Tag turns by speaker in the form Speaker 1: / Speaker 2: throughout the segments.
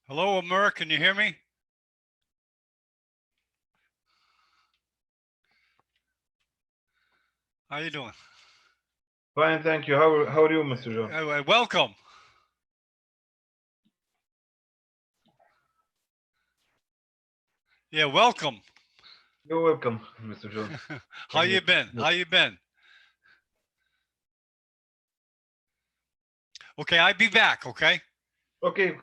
Speaker 1: Hello, Amir. Can you hear me? How you doing?
Speaker 2: Fine, thank you. How are you, Mr. John?
Speaker 1: Welcome. Yeah, welcome.
Speaker 2: You're welcome, Mr. John.
Speaker 1: How you been? How you been? Okay, I'll be back, okay?
Speaker 2: Okay.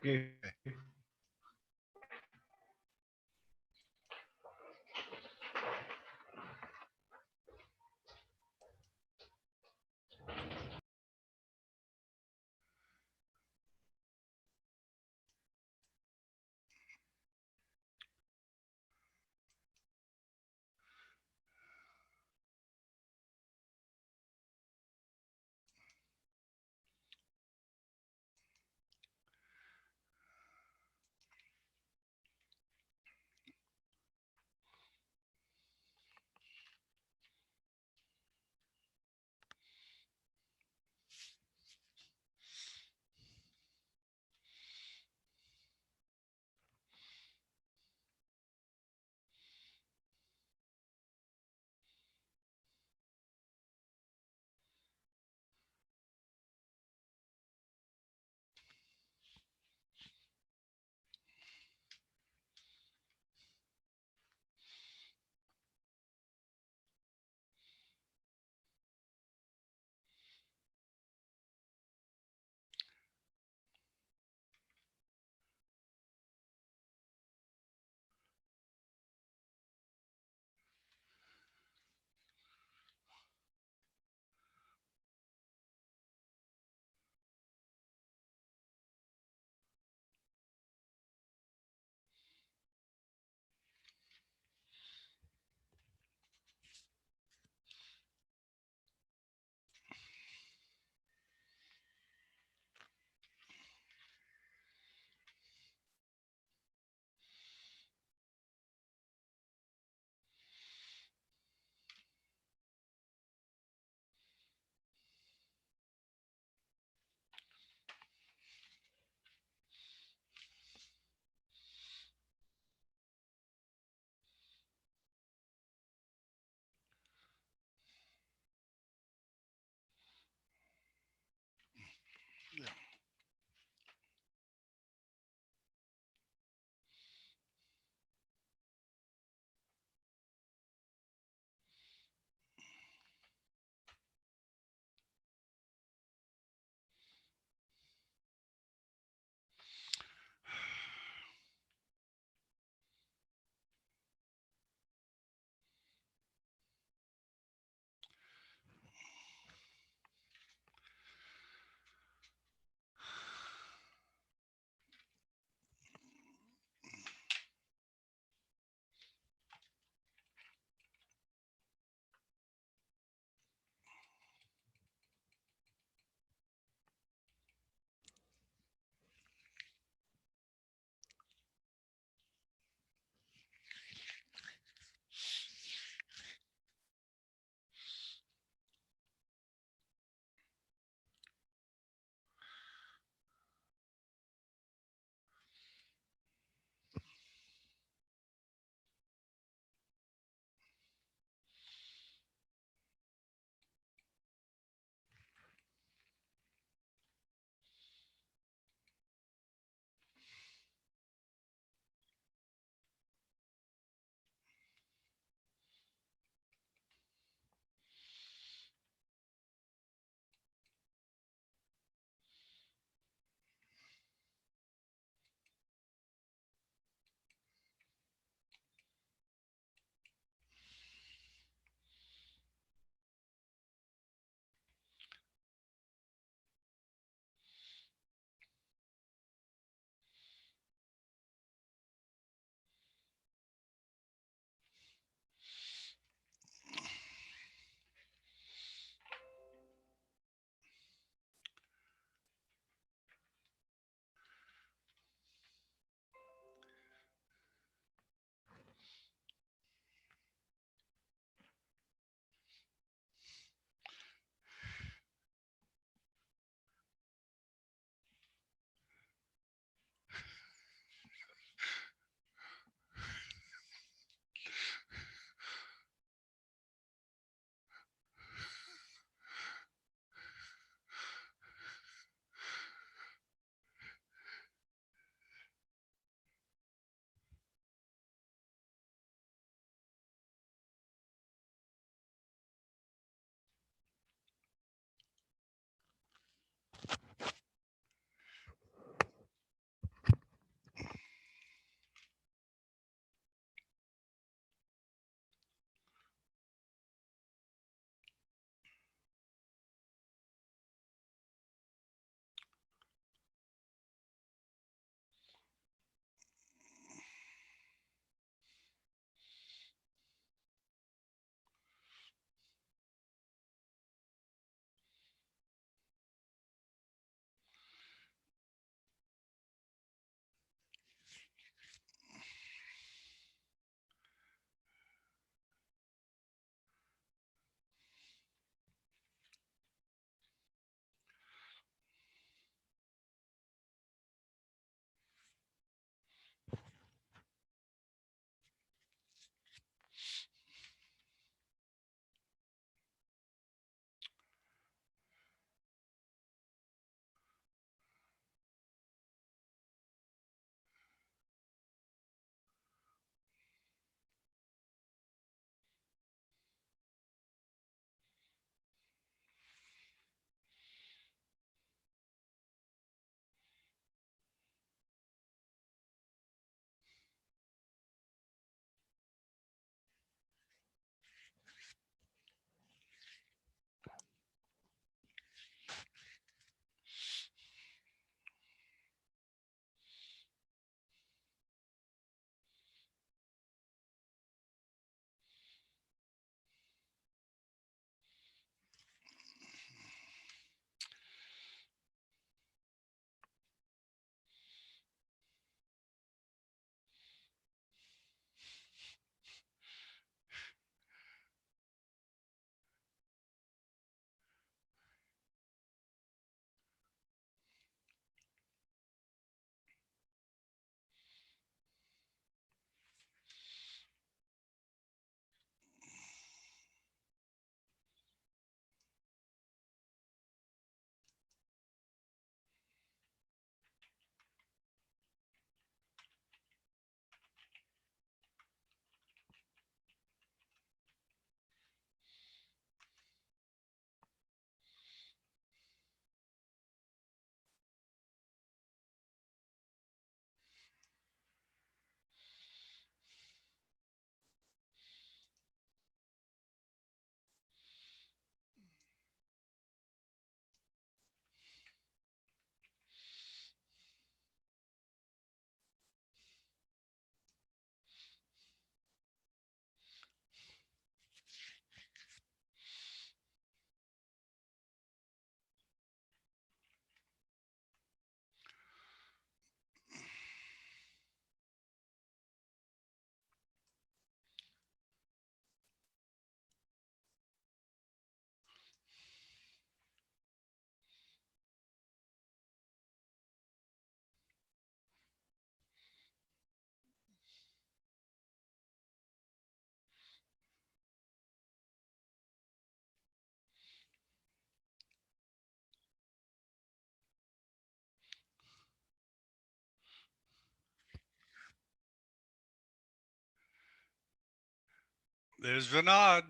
Speaker 1: There's Vinod.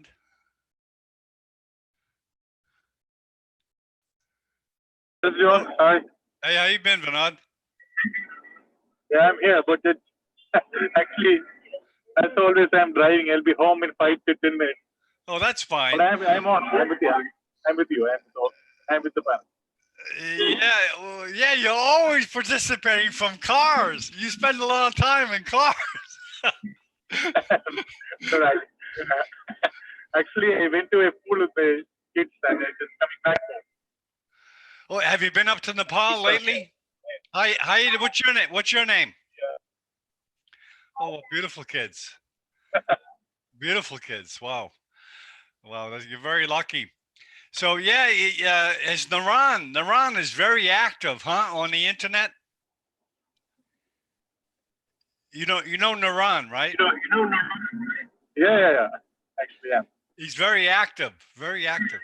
Speaker 3: Yes, John. Hi.
Speaker 1: Hey, how you been, Vinod?
Speaker 3: Yeah, I'm here, but it's actually, as always, I'm driving. I'll be home in 5 to 10 minutes.
Speaker 1: Oh, that's fine.
Speaker 3: But I'm on. I'm with you. I'm with you. I'm with the panel.
Speaker 1: Yeah, well, yeah, you're always participating from cars. You spend a lot of time in cars.
Speaker 3: Right. Actually, I went to a pool with the kids and I'm just coming back home.
Speaker 1: Oh, have you been up to Nepal lately? Hi, what's your name? What's your name? Oh, beautiful kids. Beautiful kids. Wow. Wow, you're very lucky. So yeah, it's Naran. Naran is very active, huh, on the internet? You know Naran, right?
Speaker 3: Yeah. Actually, yeah.
Speaker 1: He's very active, very active.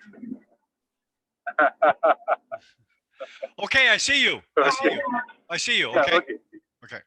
Speaker 1: Okay, I see you. I see you. I see you.
Speaker 3: Yeah,
Speaker 1: Okay.
Speaker 3: okay.
Speaker 1: Okay.
Speaker 3: Okay.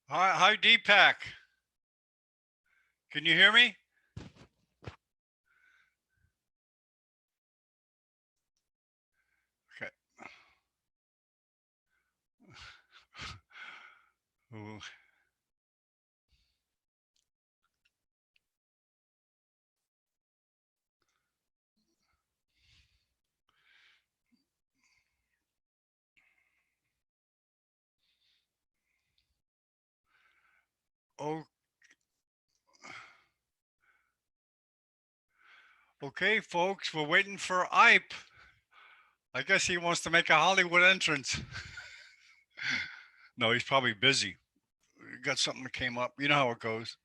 Speaker 1: Hi, Deepak. Can you hear me? Okay. Ooh. Oh, okay, folks, we're waiting for Ipe. I guess he wants to make a Hollywood entrance. No, he's probably busy. Got something that came up. You know how it goes.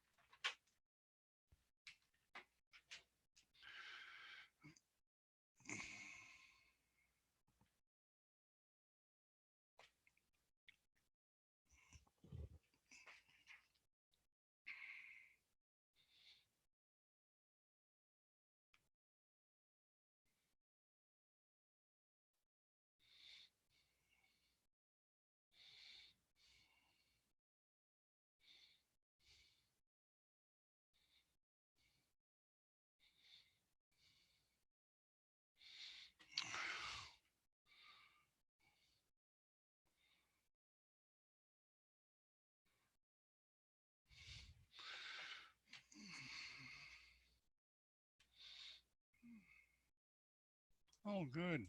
Speaker 1: Oh, good.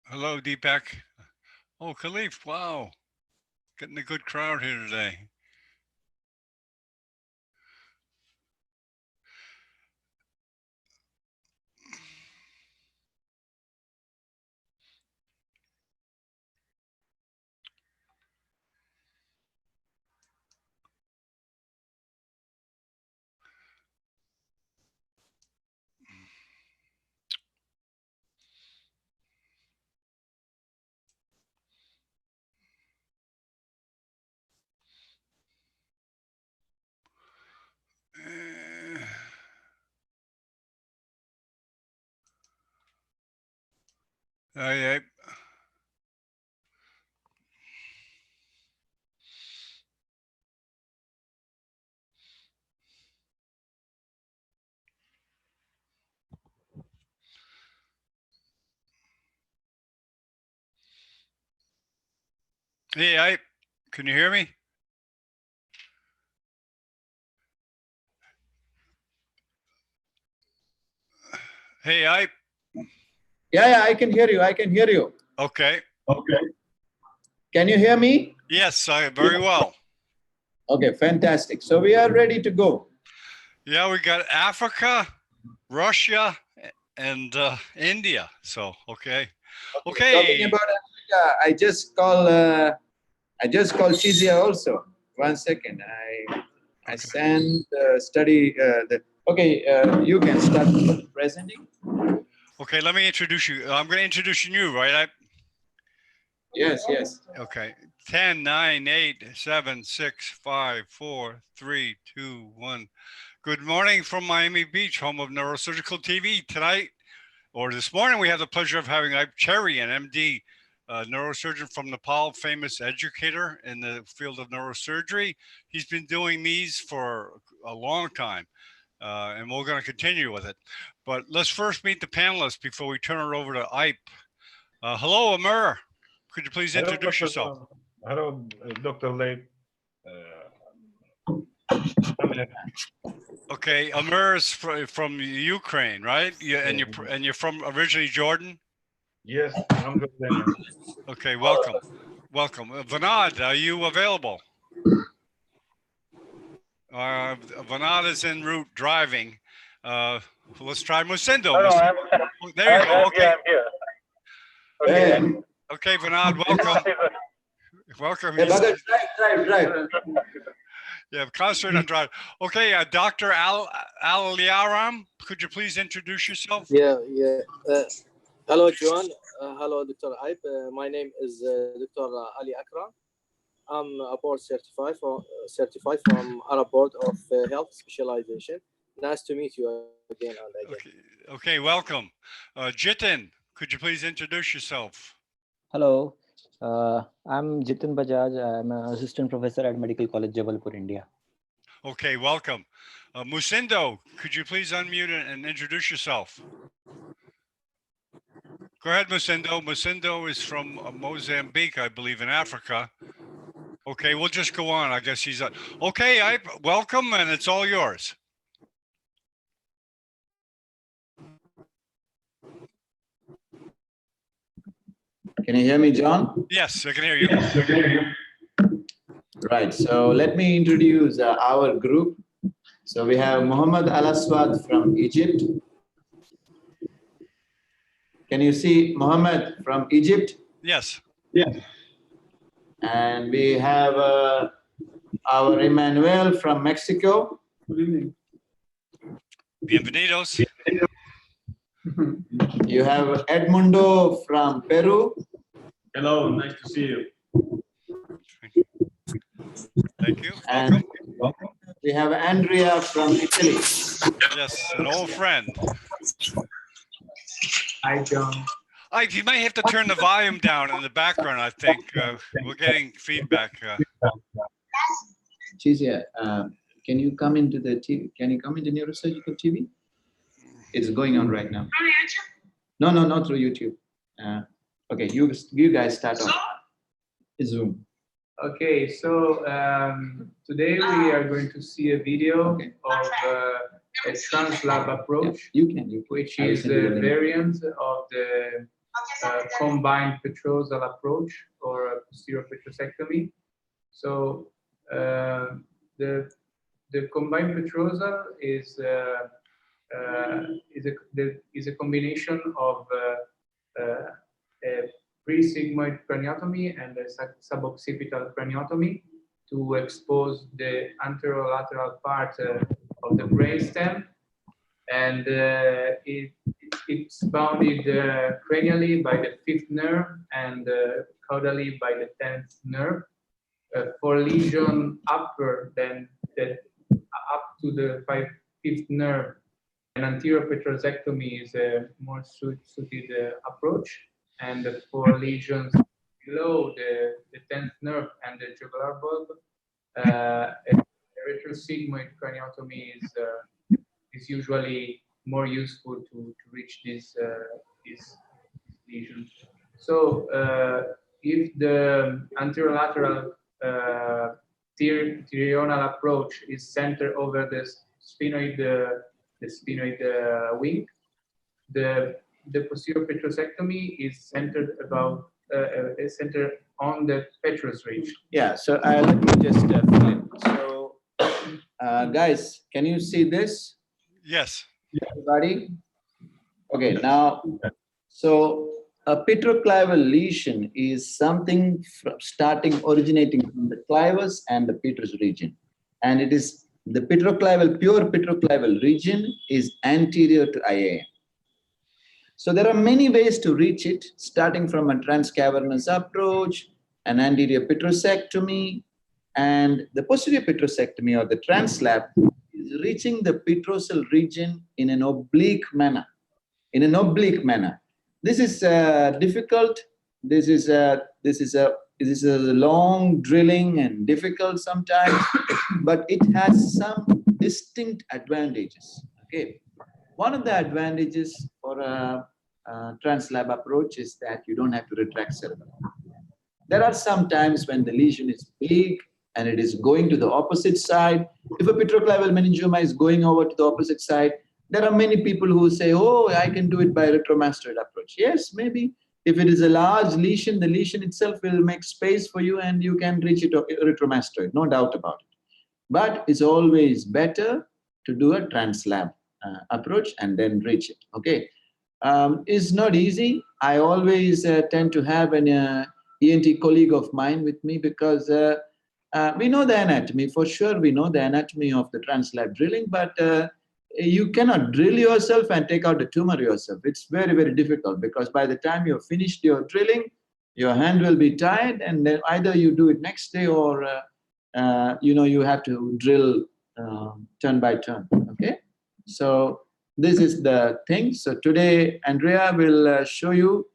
Speaker 1: Hello, Deepak. Oh, Khalif. Wow. Getting a good crowd here today. Hey, can you hear me? Hey,
Speaker 4: Yeah, I can hear you. I can hear you.
Speaker 1: okay.
Speaker 4: Can you hear me?
Speaker 1: Yes, very well.
Speaker 4: Okay, fantastic. So we are ready to go.
Speaker 1: Yeah, we got Africa, Russia, and India. So, okay.
Speaker 4: Talking about Africa, I just call Chizia also. 1 second. I send study you can start presenting.
Speaker 1: Okay, let me introduce you. I'm going to introduce you, right?
Speaker 4: Yes.
Speaker 1: Okay. 10, 9, 8, 7, 6, 5, 4, 3, 2, 1. Good morning from Miami Beach, home of Neurosurgical TV. Tonight, or this morning, we have the pleasure of having Ip Cherry, an MD, neurosurgeon from Nepal, famous educator in the field of neurosurgery. He's been doing these for a long time, and we're going to continue with it. But let's first meet the panelists before we turn it over to Ip. Hello, Amir. Could you please introduce yourself?
Speaker 2: Hello, Dr. Late.
Speaker 1: Okay, Amir is from Ukraine, right? And you're from originally Jordan.
Speaker 2: Yes, I'm Jordanian.
Speaker 1: Okay, welcome. Vanad, are you available? Vanad is en route driving. Let's try Musindo. There you go. Okay.
Speaker 3: I'm here.
Speaker 4: Okay.
Speaker 1: Okay, Vanad, welcome. Welcome.
Speaker 4: Hey, drive.
Speaker 1: Yeah, concentrate on drive. Okay, Dr. Al-Liaram, could you please introduce yourself?
Speaker 5: Yeah. Hello, John. Hello, Dr. Ip. My name is Dr. Ali Akram. I'm a board certified from Arab Board of Health Specialization. Nice to meet you again and again.
Speaker 1: Okay, welcome. Jitin, could you please introduce yourself?
Speaker 6: Hello, I'm Jitin Bajaj. I'm an assistant professor at Medical College, Jabalpur, India.
Speaker 1: Okay, welcome. Musindo, could you please unmute and introduce yourself? Go ahead, Musindo. Musindo is from Mozambique, I believe, in Africa. Okay, we'll just go on. I guess he's okay. Welcome, and it's all yours.
Speaker 4: Can you hear me, John?
Speaker 1: Yes, I can hear you.
Speaker 4: Right. So let me introduce our group. So we have Muhammad Al Aswad from Egypt. Can you see Muhammad from Egypt?
Speaker 1: Yes.
Speaker 4: And we have our Emmanuel from Mexico.
Speaker 1: Bienvenidos.
Speaker 4: You have Edmundo from Peru.
Speaker 7: Hello, nice to see you.
Speaker 1: Thank you.
Speaker 4: And welcome. We have Andrea from Italy.
Speaker 1: Yes, an old friend.
Speaker 7: Hi, John.
Speaker 1: You might have to turn the volume down in the background, I think. We're getting feedback.
Speaker 4: Chizia, can you come into the TV? Can you come into Neurosurgical TV? It's going on right now. No, not through YouTube. Okay, you guys start off. Zoom.
Speaker 7: Okay, so today we are going to see a video of a translab approach, which is a variant of the combined petrosal approach or posterior petrosectomy. So the combined petrosal is a combination of a pre-sigmoid craniotomy and a suboccipital craniotomy to expose the anterolateral part of the brainstem, and it's bounded cranially by the 5th nerve and caudally by the 10th nerve. For lesion upper than up to the 5th nerve, an anterior petrosectomy is a more suited approach. and for lesions below the 10th nerve and the jugular bulb, a retrosigmoid craniotomy is usually more useful to reach this lesion. So if the anterolateral tyrional approach is centered over the sphenoid wing, the posterior petrosectomy is centered on the petrous ridge.
Speaker 4: Yeah, so let me just fill in. So, guys, can you see this?
Speaker 1: Yes.
Speaker 4: Everybody? Okay, now, so a petroclival lesion is something originating from the clivus and the petrous region. And it is the pure petroclival region is anterior to IAM. So there are many ways to reach it, starting from a transcavernous approach, an anterior petrosectomy, and the posterior petrosectomy or the translap is reaching the petrosal region in an oblique manner. This is difficult. This is a long drilling and difficult sometimes, but it has some distinct advantages. Okay. One of the advantages for a translab approach is that you don't have to retract cerebellum. There are some times when the lesion is big and it is going to the opposite side. If a petroclival meningioma is going over to the opposite side, there are many people who say, oh, I can do it by retromastoid approach. Yes, maybe. If it is a large lesion, the lesion itself will make space for you and you can reach it retromastoid, no doubt about it. But it's always better to do a translab approach and then reach it. Okay, it's not easy. I always tend to have an ENT colleague of mine with me because we know the anatomy for sure. We know the anatomy of the translab drilling, but you cannot drill yourself and take out the tumor yourself. It's very, very difficult because by the time you've finished your drilling, your hand will be tired, and then either you do it next day or you have to drill turn by turn. Okay. So this is the thing. So today, Andrea will show you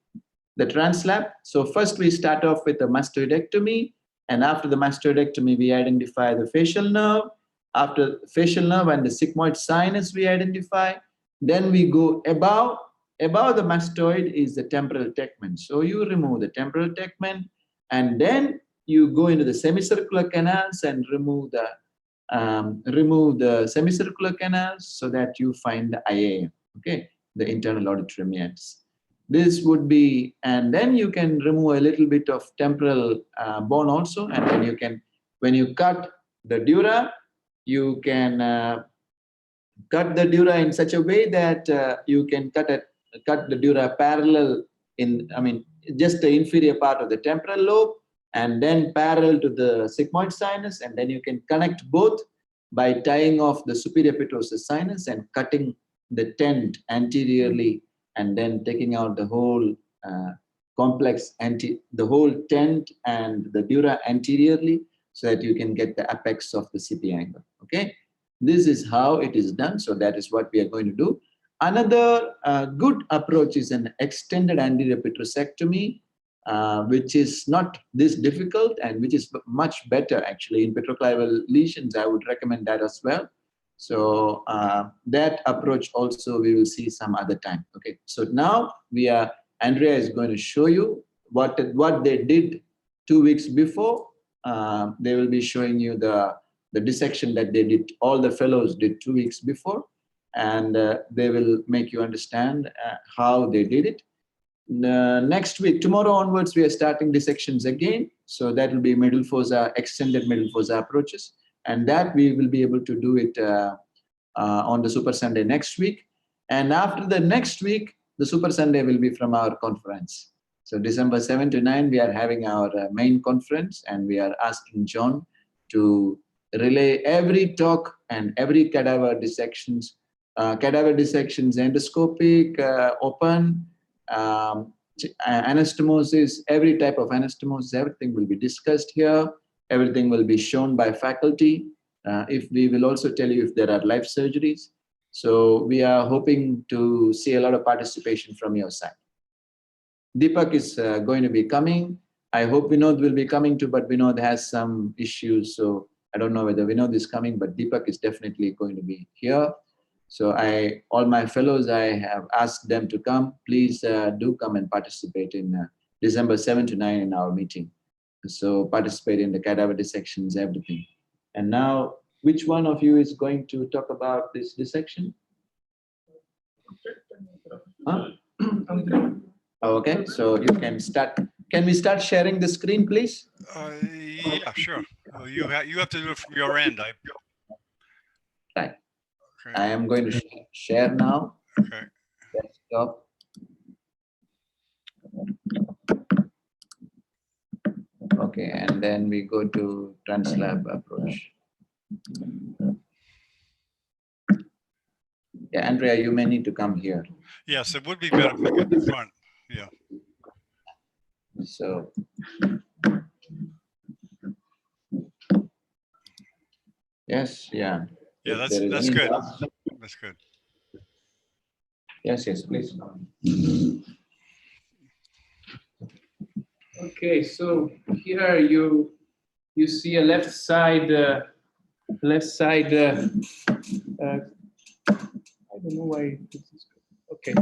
Speaker 4: the translap. So first we start off with the mastoidectomy. And after the mastoidectomy, we identify the facial nerve. After facial nerve and the sigmoid sinus, we identify. Then we go above the mastoid is the temporal tegment. So you remove the temporal tegment, and then you go into the semicircular canals and remove the semicircular canals so that you find the IAM, okay, the internal auditory meatus. This would be, and then you can remove a little bit of temporal bone also, and then you can, when you cut the dura, you can cut the dura in such a way that you can cut the dura parallel just the inferior part of the temporal lobe, and then parallel to the sigmoid sinus, and then you can connect both by tying off the superior petrosus sinus and cutting the tent anteriorly, and then taking out the whole the whole tent and the dura anteriorly, so that you can get the apex of the CP angle. Okay, this is how it is done. So that is what we are going to do. Another good approach is an extended anterior petrosectomy, which is not this difficult and which is much better actually in petroclival lesions. I would recommend that as well. So that approach also we will see some other time. Okay, so now Andrea is going to show you what they did 2 weeks before. They will be showing you the dissection that they did, all the fellows did 2 weeks before, and they will make you understand how they did it. Next week, tomorrow onwards, we are starting dissections again. So that will be middle fossa, extended middle fossa approaches. And that we will be able to do it on the Super Sunday next week. And after the next week, the Super Sunday will be from our conference. So December 7 to 9, we are having our main conference, and we are asking John to relay every talk and every cadaver dissections, endoscopic, open, anastomosis, every type of anastomosis, everything will be discussed here. Everything will be shown by faculty. If we will also tell you if there are live surgeries. So we are hoping to see a lot of participation from your side. Deepak is going to be coming. I hope Vinod will be coming too, but Vinod has some issues. So I don't know whether Vinod is coming, but Deepak is definitely going to be here. So all my fellows, I have asked them to come. Please do come and participate in December 7 to 9 in our meeting. So participate in the cadaver dissections, everything. And now, which one of you is going to talk about this dissection? Huh? Okay, so you can start. Can we start sharing the screen, please?
Speaker 1: Yeah, sure. You have to do it from your end.
Speaker 4: Right.
Speaker 1: Okay.
Speaker 4: I am going to share now.
Speaker 1: Okay.
Speaker 4: Desktop. Okay, and then we go to Translab approach. Yeah, Andrea, you may need to come here.
Speaker 1: Yes, it would be better if we get in front. Yeah.
Speaker 4: So. Yes, yeah.
Speaker 1: Yeah, that's good. That's good.
Speaker 4: Yes, please.
Speaker 7: Okay, so here you see a left side. I don't know why this is. Okay,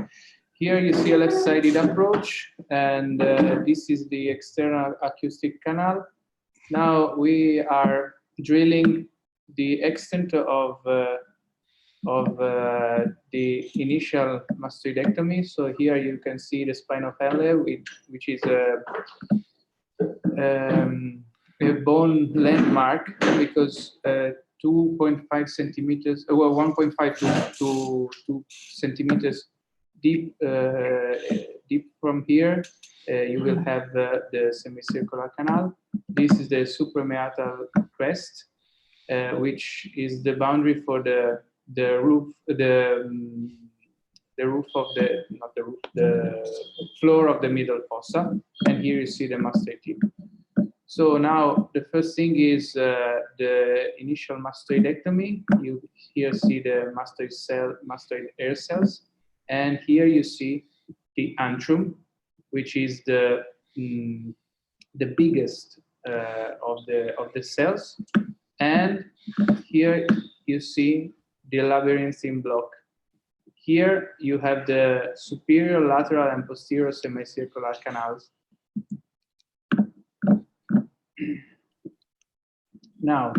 Speaker 7: here you see a left-sided approach, and this is the external acoustic canal. Now we are drilling the extent of the initial mastoidectomy. So here you can see the spinal fallea, which is a bone landmark, because 2.5 centimeters, well, 1.5 to 2 centimeters deep from here, you will have the semicircular canal. This is the suprameatal crest, which is the boundary for the roof, the roof of the, not the roof, the floor of the middle fossa. And here you see the mastoid tip. So now the first thing is the initial mastoidectomy. You here see the mastoid air cells, and here you see the antrum, which is the biggest of the cells, and here you see the labyrinthine block. Here you have the superior, lateral, and posterior semicircular canals. Now,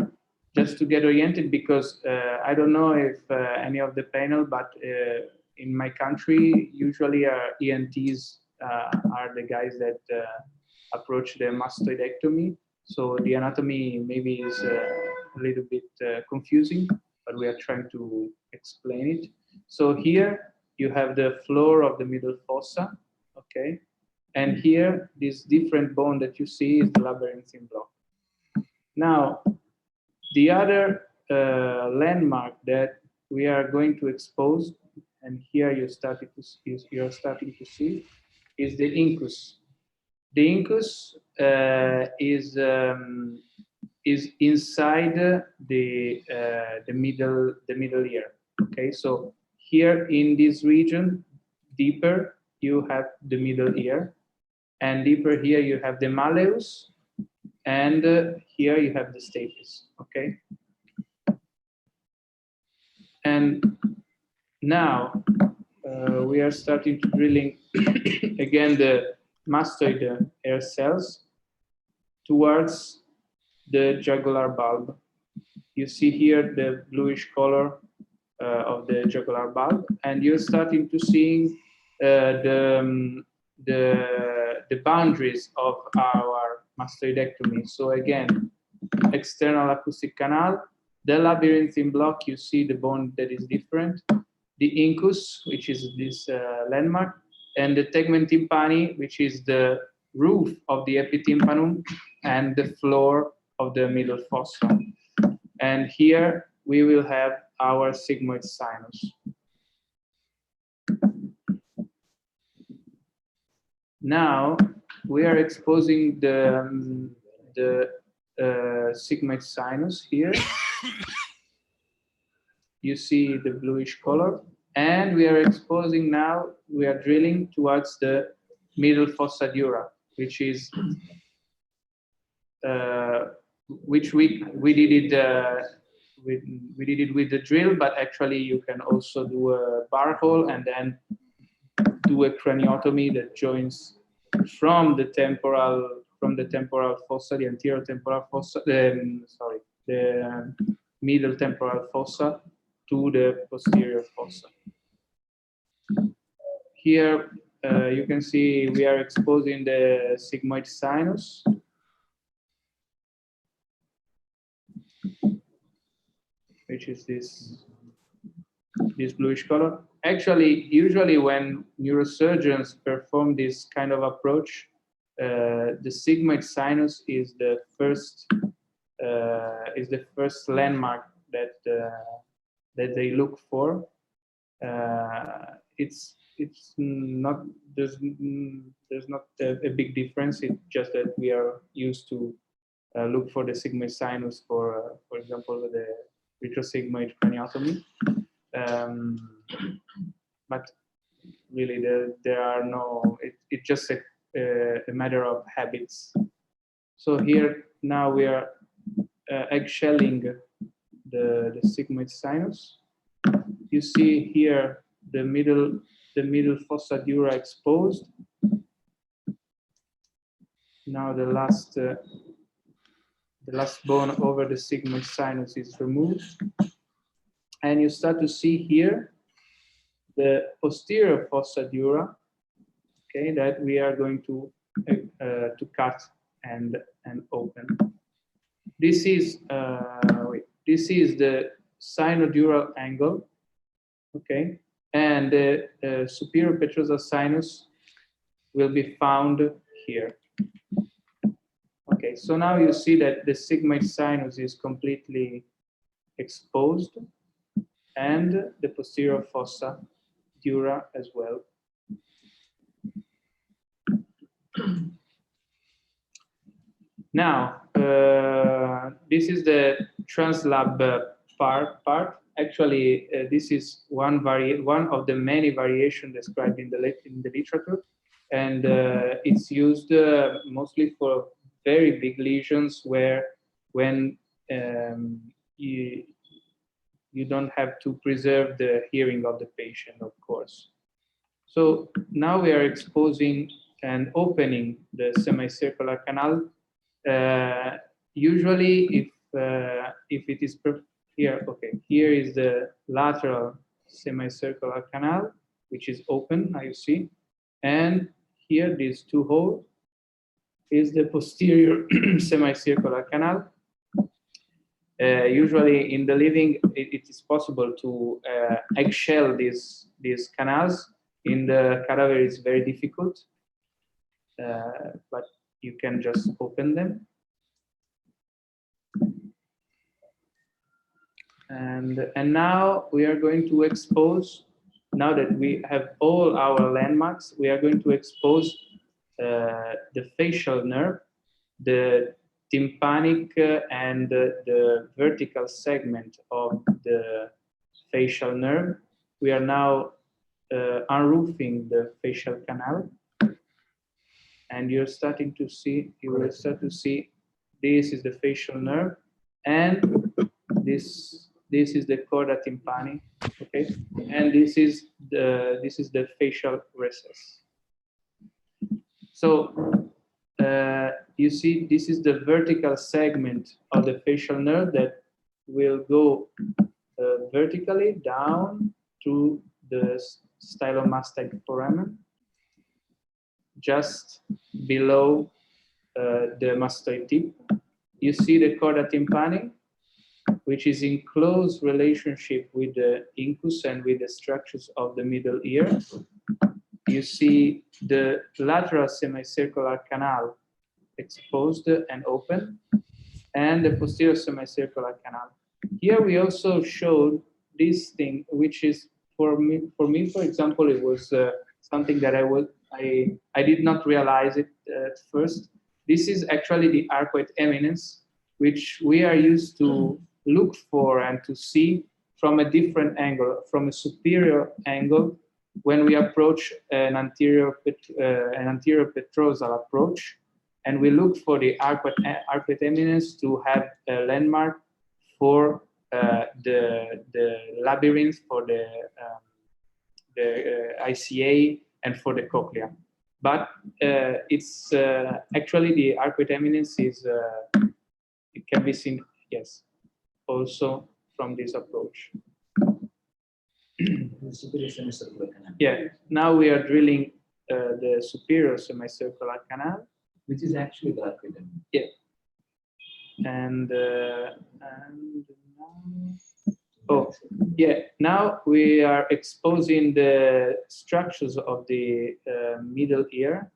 Speaker 7: just to get oriented, because I don't know if any of the panel, but in my country, usually ENTs are the guys that approach the mastoidectomy. So the anatomy maybe is a little bit confusing, but we are trying to explain it. So here you have the floor of the middle fossa, okay? And here, this different bone that you see is the labyrinthine block. Now, the other landmark that we are going to expose, and here you're starting to see, is the incus. The incus is inside the middle ear. Okay, so here in this region, deeper you have the middle ear, and deeper here you have the malleus, and here you have the stapes. Okay, and now we are starting to drilling again the mastoid air cells towards the jugular bulb. You see here the bluish color of the jugular bulb, and you're starting to see the boundaries of our mastoidectomy. So again, external acoustic canal, the labyrinthine block, you see the bone that is different, the incus, which is this landmark, and the tegmen tympani, which is the roof of the epitympanum and the floor of the middle fossa. And here we will have our sigmoid sinus. Now we are exposing the sigmoid sinus here. You see the bluish color, and we are exposing now, we are drilling towards the middle fossa dura, which is which we did it we did it with the drill, but actually you can also do a bar hole and then do a craniotomy that joins from the temporal fossa, the anterior temporal fossa, the middle temporal fossa to the posterior fossa. Here you can see we are exposing the sigmoid sinus. Which is this bluish color. Actually, usually when neurosurgeons perform this kind of approach, the sigmoid sinus is the first landmark that they look for. It's not there's not a big difference. It's just that we are used to look for the sigmoid sinus for example, the retrosigmoid craniotomy. But really, there are no. It's just a matter of habits. So here now we are eggshelling the sigmoid sinus. You see here the middle fossa dura exposed. Now the last bone over the sigmoid sinus is removed, and you start to see here the posterior fossa dura, okay, that we are going to cut and open. This is the sinodural angle, okay, and the superior petrosal sinus will be found here. Okay, so now you see that the sigmoid sinus is completely exposed and the posterior fossa dura as well. Now, this is the translab part. Actually, this is one of the many variations described in the literature, and it's used mostly for very big lesions when you don't have to preserve the hearing of the patient, of course. So now we are exposing and opening the semicircular canal. Usually, if it is here, okay, here is the lateral semicircular canal, which is open, now you see, and here these two holes is the posterior semicircular canal. Usually in the living, it is possible to eggshell these canals. In the cadaver, it's very difficult, but you can just open them. And now we are going to expose, now that we have all our landmarks, we are going to expose the facial nerve, the tympanic and the vertical segment of the facial nerve. We are now unroofing the facial canal, and you will start to see this is the facial nerve, and this is the chorda tympani, okay, and this is the facial recess. So you see, this is the vertical segment of the facial nerve that will go vertically down to the stylomastoid foramen, just below the mastoid tip. You see the chorda tympani, which is in close relationship with the incus and with the structures of the middle ear. You see the lateral semicircular canal exposed and open, and the posterior semicircular canal. Here we also showed this thing, which is for me, for example, it was something that I did not realize it at first. This is actually the arcuate eminence, which we are used to look for and to see from a different angle, from a superior angle, when we approach an anterior petrosal approach, and we look for the arcuate eminence to have a landmark for the labyrinth, for the ICA and for the cochlea. But it's actually the arcuate eminence is, it can be seen, yes, also from this approach. Yeah, now we are drilling the superior semicircular canal,
Speaker 4: which is actually the arcuate eminence.
Speaker 7: yeah. And oh, yeah, now we are exposing the structures of the middle ear.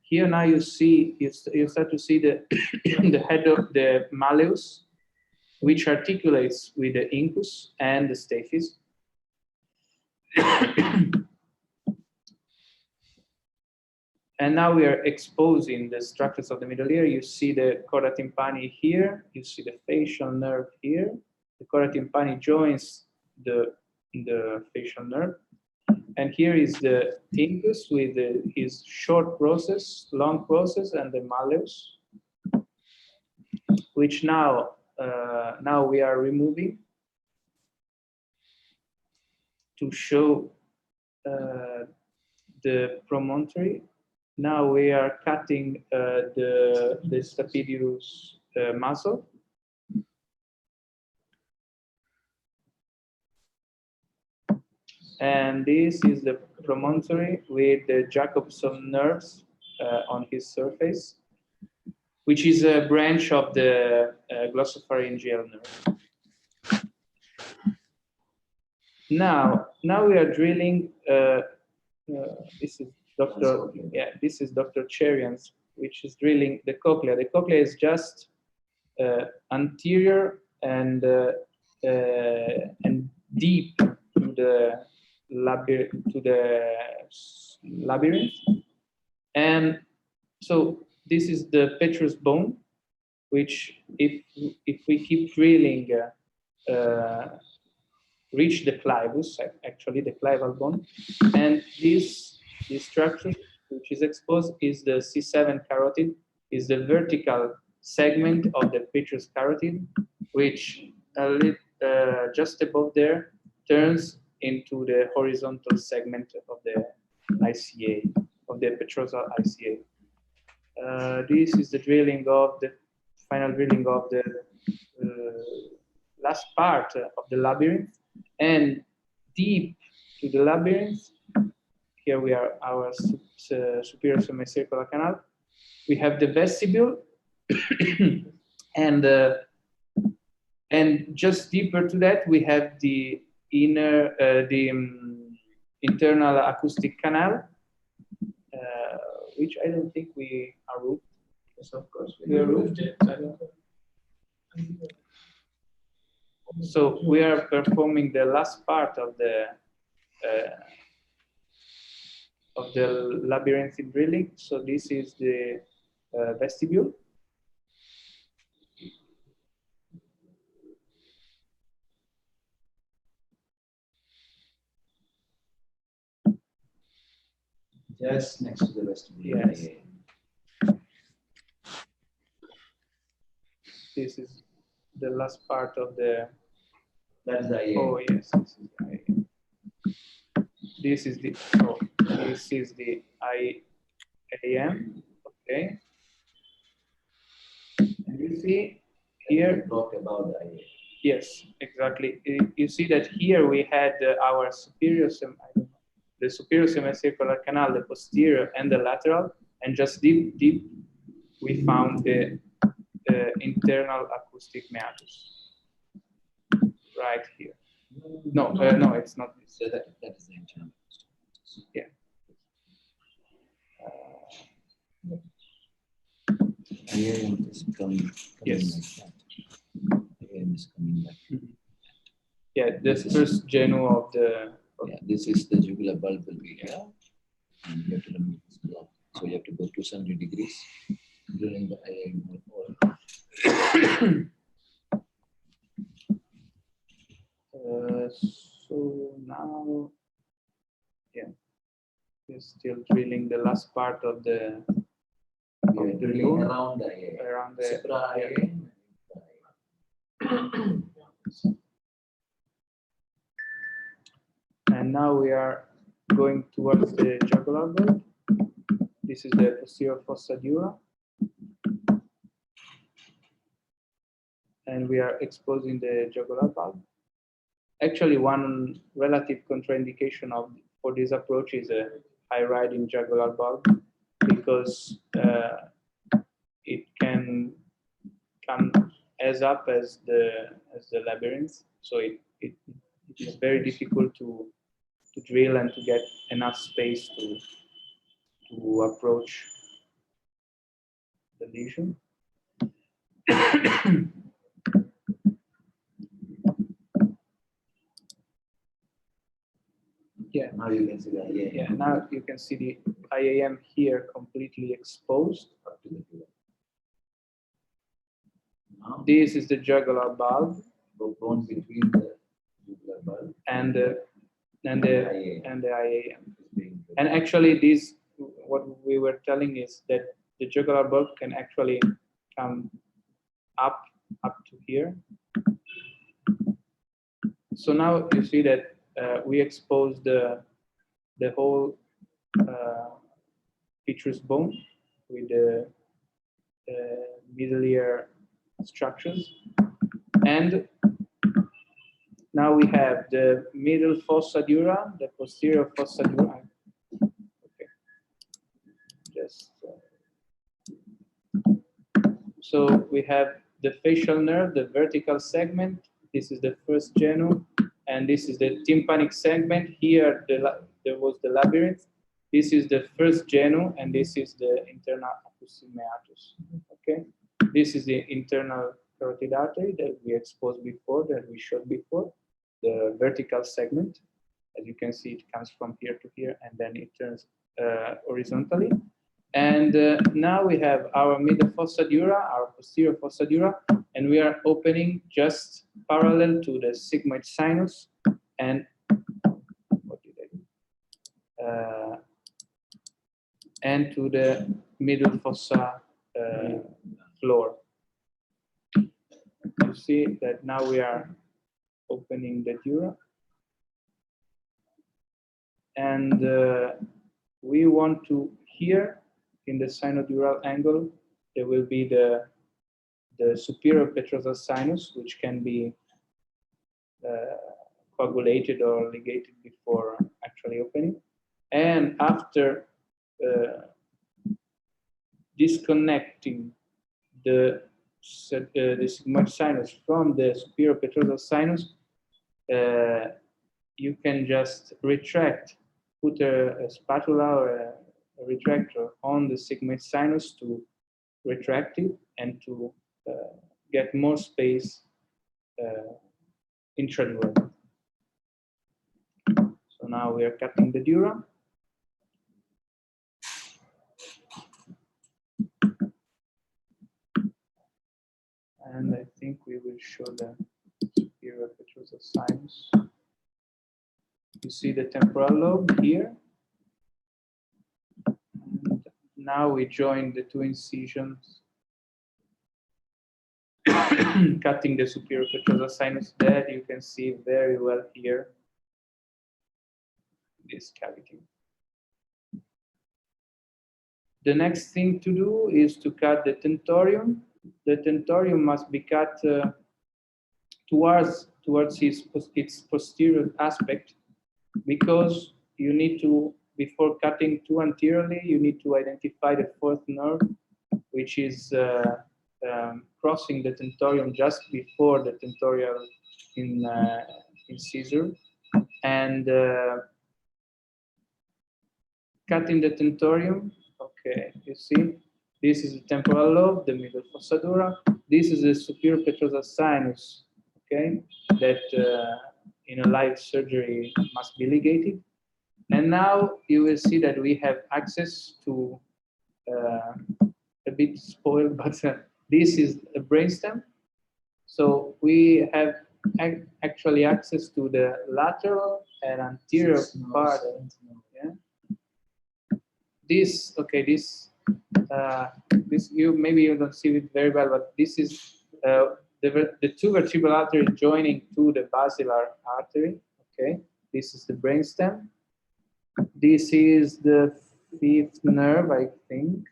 Speaker 7: Here now you see, you start to see the, the head of the malleus, which articulates with the incus and the stapes. And now we are exposing the structures of the middle ear. You see the chorda tympani here. You see the facial nerve here. The chorda tympani joins the facial nerve. And here is the incus with his short process, long process, and the malleus, which now we are removing to show the promontory. Now we are cutting the stapedius muscle. And this is the promontory with the Jacobson nerves on his surface, which is a branch of the glossopharyngeal nerve. Now we are drilling. This is this is Dr. Cherian's, which is drilling the cochlea. The cochlea is just anterior and deep to the labyrinth, and so this is the petrous bone, which if we keep drilling reach the clivus, actually the clival bone, and this structure which is exposed is the C7 carotid, is the vertical segment of the petrous carotid, which just above there turns into the horizontal segment of the ICA, of the petrosal ICA. This is the drilling of the final drilling of the last part of the labyrinth, and deep to the labyrinth. Here we are, our superior semicircular canal. We have the vestibule, and just deeper to that we have the inner, internal acoustic canal, which I don't think we are roofed. Yes, of course we are roofed. So we are performing the last part of the labyrinthine drilling. So this is the vestibule.
Speaker 4: Just next to the vestibule.
Speaker 7: Yes. This is the last part of the.
Speaker 4: That's the IA.
Speaker 7: Oh yes, this is the IA. This is the IAM. Okay. And you see here.
Speaker 4: Talk about the IA.
Speaker 7: Yes, exactly. You see that here we had our superior, the superior semicircular canal, the posterior and the lateral, and just deep we found the internal acoustic meatus right here. No, no, it's not this.
Speaker 4: So that is the internal.
Speaker 7: Yeah.
Speaker 4: IAM is coming
Speaker 7: Yes.
Speaker 4: like that. IAM is coming like that.
Speaker 7: Yeah, the first genu of the.
Speaker 4: Yeah, this is the jugular bulb will be here, and you have to remove this block. So you have to go 270 degrees during the IAM
Speaker 7: So now
Speaker 8: We're still drilling the last part of the
Speaker 4: drilling
Speaker 8: around the and now we are going towards the jugular bulb. This is the posterior fossa dura, and we are exposing the jugular bulb. Actually, one relative contraindication for this approach is a high riding jugular bulb, because it can come as up as the labyrinth, so it is very difficult to drill and to get enough space to approach the lesion. Yeah,
Speaker 4: Now you can see the IAM.
Speaker 8: yeah. Now you can see the IAM here completely exposed.
Speaker 4: Up to the field. Now,
Speaker 8: This is the jugular bulb
Speaker 4: the bone between the jugular bulb
Speaker 8: and the
Speaker 4: and the IAM
Speaker 8: and the IAM.
Speaker 4: is being
Speaker 8: And actually, this what we were telling is that the jugular bulb can actually come up to here. So now you see that we exposed the whole petrous bone with the middle ear structures, and now we have the middle fossa dura, the posterior fossa dura. Okay. Just so we have the facial nerve, the vertical segment. This is the first genu, and this is the tympanic segment. Here there was the labyrinth. This is the first genu, and this is the internal acus meatus. Okay, this is the internal carotid artery that we exposed before, that we showed before. The vertical segment, as you can see, it comes from here to here, and then it turns horizontally. And now we have our middle fossa dura, our posterior fossa dura, and we are opening just parallel to the sigmoid sinus and what did I do? And to the middle fossa floor. You see that now we are opening the dura, and we want to here in the sinodural angle there will be the superior petrosal sinus, which can be coagulated or ligated before actually opening, and after disconnecting the sigmoid sinus from the superior petrosal sinus, you can just retract, put a spatula or a retractor on the sigmoid sinus to retract it and to get more space intradurally. So now we are cutting the dura. And I think we will show the superior petrosal sinus. You see the temporal lobe here. And now we join the two incisions, cutting the superior petrosal sinus. That you can see very well here, this cavity. The next thing to do is to cut the tentorium. The tentorium must be cut towards its posterior aspect, because you need to, before cutting too anteriorly, you need to identify the fourth nerve, which is crossing the tentorium just before the tentorial incisor, and cutting the tentorium. Okay, you see, this is the temporal lobe, the middle fossa dura. This is the superior petrosal sinus, okay, that in a live surgery must be ligated. And now you will see that we have access to, a bit spoiled, but this is a brainstem. So we have actually access to the lateral and anterior part this, okay, this you maybe you don't see it very well, but this is the two vertebral arteries joining to the basilar artery. Okay, this is the brainstem. This is the fifth nerve, I think.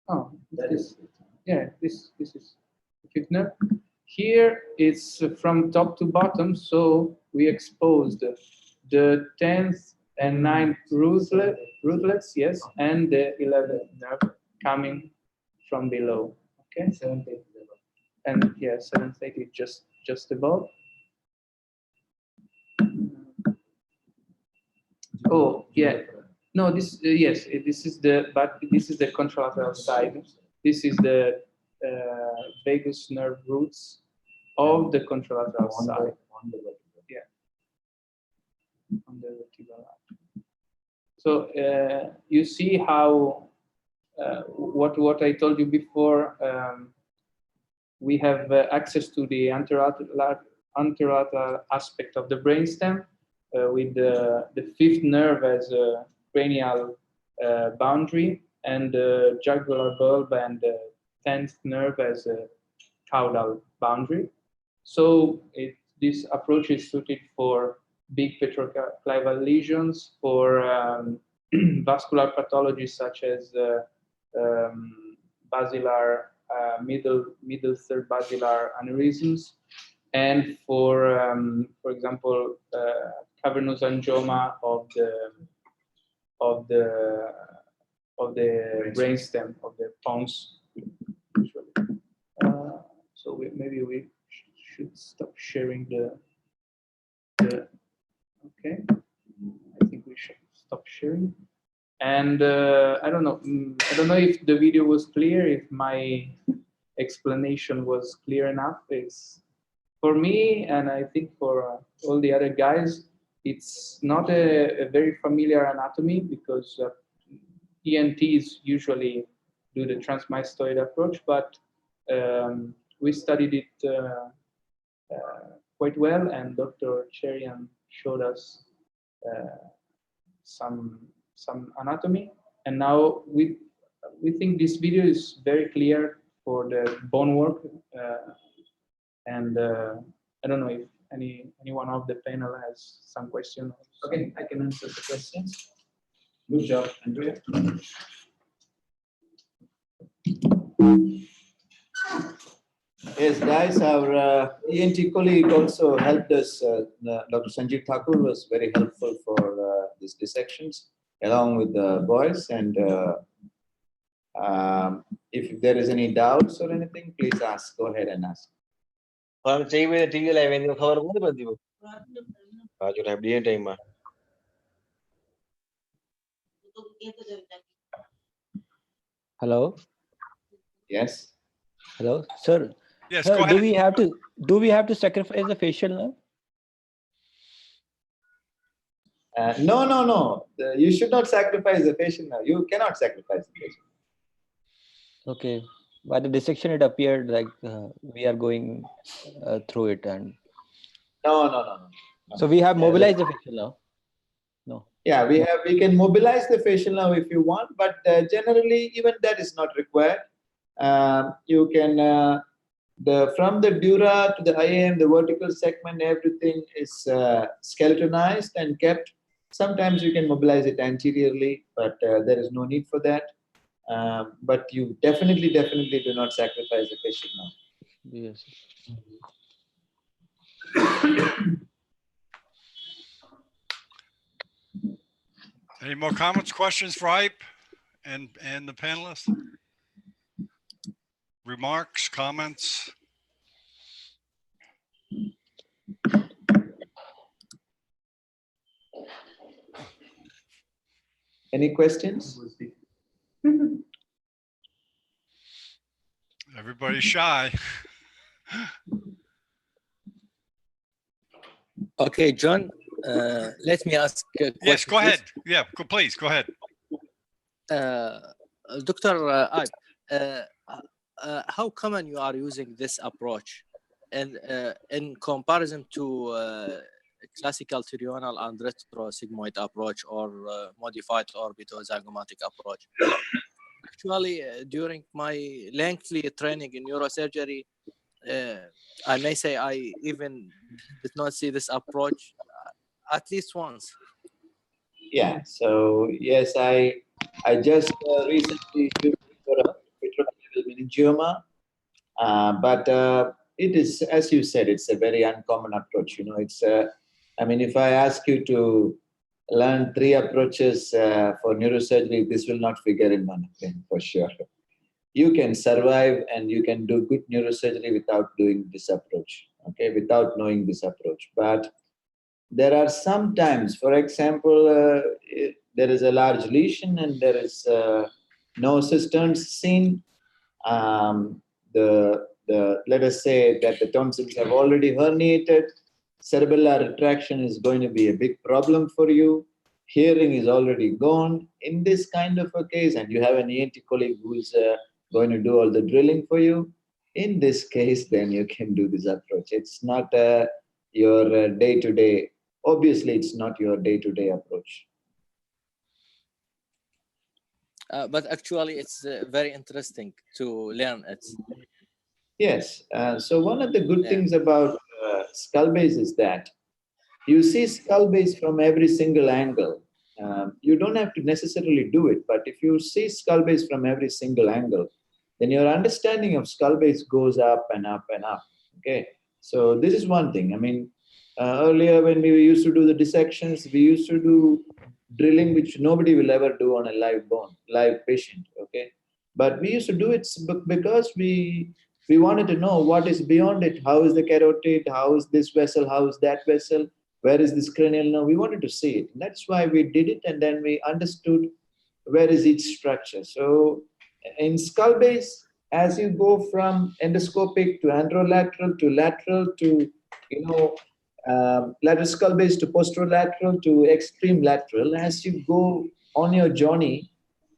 Speaker 8: Oh, that is, yeah, this is the fifth nerve. Here it's from top to bottom, so we exposed the 10th and 9th rootlets, yes, and the 11th nerve coming from below. Okay, 7th, 8th, and yeah, 7th, 8th is just above. Oh yeah, no, this yes, this is the contralateral side. This is the vagus nerve roots of the contralateral side. Yeah, on the vertebral artery. So you see how what I told you before. We have access to the anterolateral aspect of the brainstem with the fifth nerve as a cranial boundary, and the jugular bulb and the 10th nerve as a caudal boundary. So this approach is suited for big petroclival lesions, for vascular pathologies such as basilar middle third basilar aneurysms, and for example cavernous angioma of the brainstem of the pons. So maybe we should stop sharing the. Okay, I think we should stop sharing. And I don't know if the video was clear, if my explanation was clear enough. It's for me, and I think for all the other guys, it's not a very familiar anatomy, because ENTs usually do the transmastoid approach, but we studied it quite well, and Dr. Cherian showed us some anatomy, and now we think this video is very clear for the bone work, and I don't know if anyone of the panel has some questions.
Speaker 4: Okay, I can answer the questions. Good job, Andrea. Yes, guys, our ENT colleague also helped us. Dr. Sanjeev Thakur was very helpful for these dissections, along with the boys. And if there is any doubts or anything, please ask. Go ahead and ask.
Speaker 6: Hello.
Speaker 4: Yes.
Speaker 6: Hello, sir.
Speaker 1: Yes,
Speaker 6: Sir,
Speaker 1: go ahead.
Speaker 6: do we have to sacrifice the facial nerve?
Speaker 4: No. You should not sacrifice the facial nerve. You cannot sacrifice the facial nerve.
Speaker 6: Okay. By the dissection, it appeared like we are going through it, and
Speaker 4: No.
Speaker 6: so we have mobilized the facial nerve. No.
Speaker 4: Yeah, we can mobilize the facial nerve if you want, but generally even that is not required. You can from the dura to the IAM, the vertical segment, everything is skeletonized and kept. Sometimes you can mobilize it anteriorly, but there is no need for that. But you definitely do not sacrifice the facial nerve.
Speaker 6: Yes.
Speaker 1: Any more comments, questions for Hype and the panelists? Remarks, comments?
Speaker 4: Any questions?
Speaker 1: Everybody's shy.
Speaker 9: Okay, John, let me ask a question.
Speaker 1: Yes, go ahead. Yeah, please, go ahead.
Speaker 9: Dr. Aib, how common you are using this approach, and in comparison to classical trional and retrosigmoid approach or modified orbitozygomatic approach. Actually, during my lengthy training in neurosurgery, I may say I even did not see this approach at least once.
Speaker 4: Yeah. So yes, I just recently used for a vitreoretinal meningioma, but it is, as you said, it's a very uncommon approach. You know, it's I mean, if I ask you to learn 3 approaches for neurosurgery, this will not figure in one of them for sure. You can survive and you can do good neurosurgery without doing this approach, okay, without knowing this approach. But there are some times, for example, there is a large lesion and there is no cisterns seen. Let us say that the tonsils have already herniated. Cerebellar retraction is going to be a big problem for you. Hearing is already gone. In this kind of a case, and you have an ENT colleague who's going to do all the drilling for you, in this case, then you can do this approach. It's not your day-to-day. Obviously, it's not your day-to-day approach.
Speaker 9: But actually, it's very interesting to learn it.
Speaker 4: Yes. So one of the good things about skull base is that you see skull base from every single angle. You don't have to necessarily do it, but if you see skull base from every single angle, then your understanding of skull base goes up and up and up. Okay. So this is one thing. I mean, earlier when we used to do the dissections, we used to do drilling, which nobody will ever do on a live bone, live patient. Okay. But we used to do it because we wanted to know what is beyond it. How is the carotid? How is this vessel? How is that vessel? Where is this cranial nerve? We wanted to see it. And that's why we did it. And then we understood where is each structure. So in skull base, as you go from endoscopic to anterolateral to lateral to, lateral skull base to posterolateral to extreme lateral, as you go on your journey,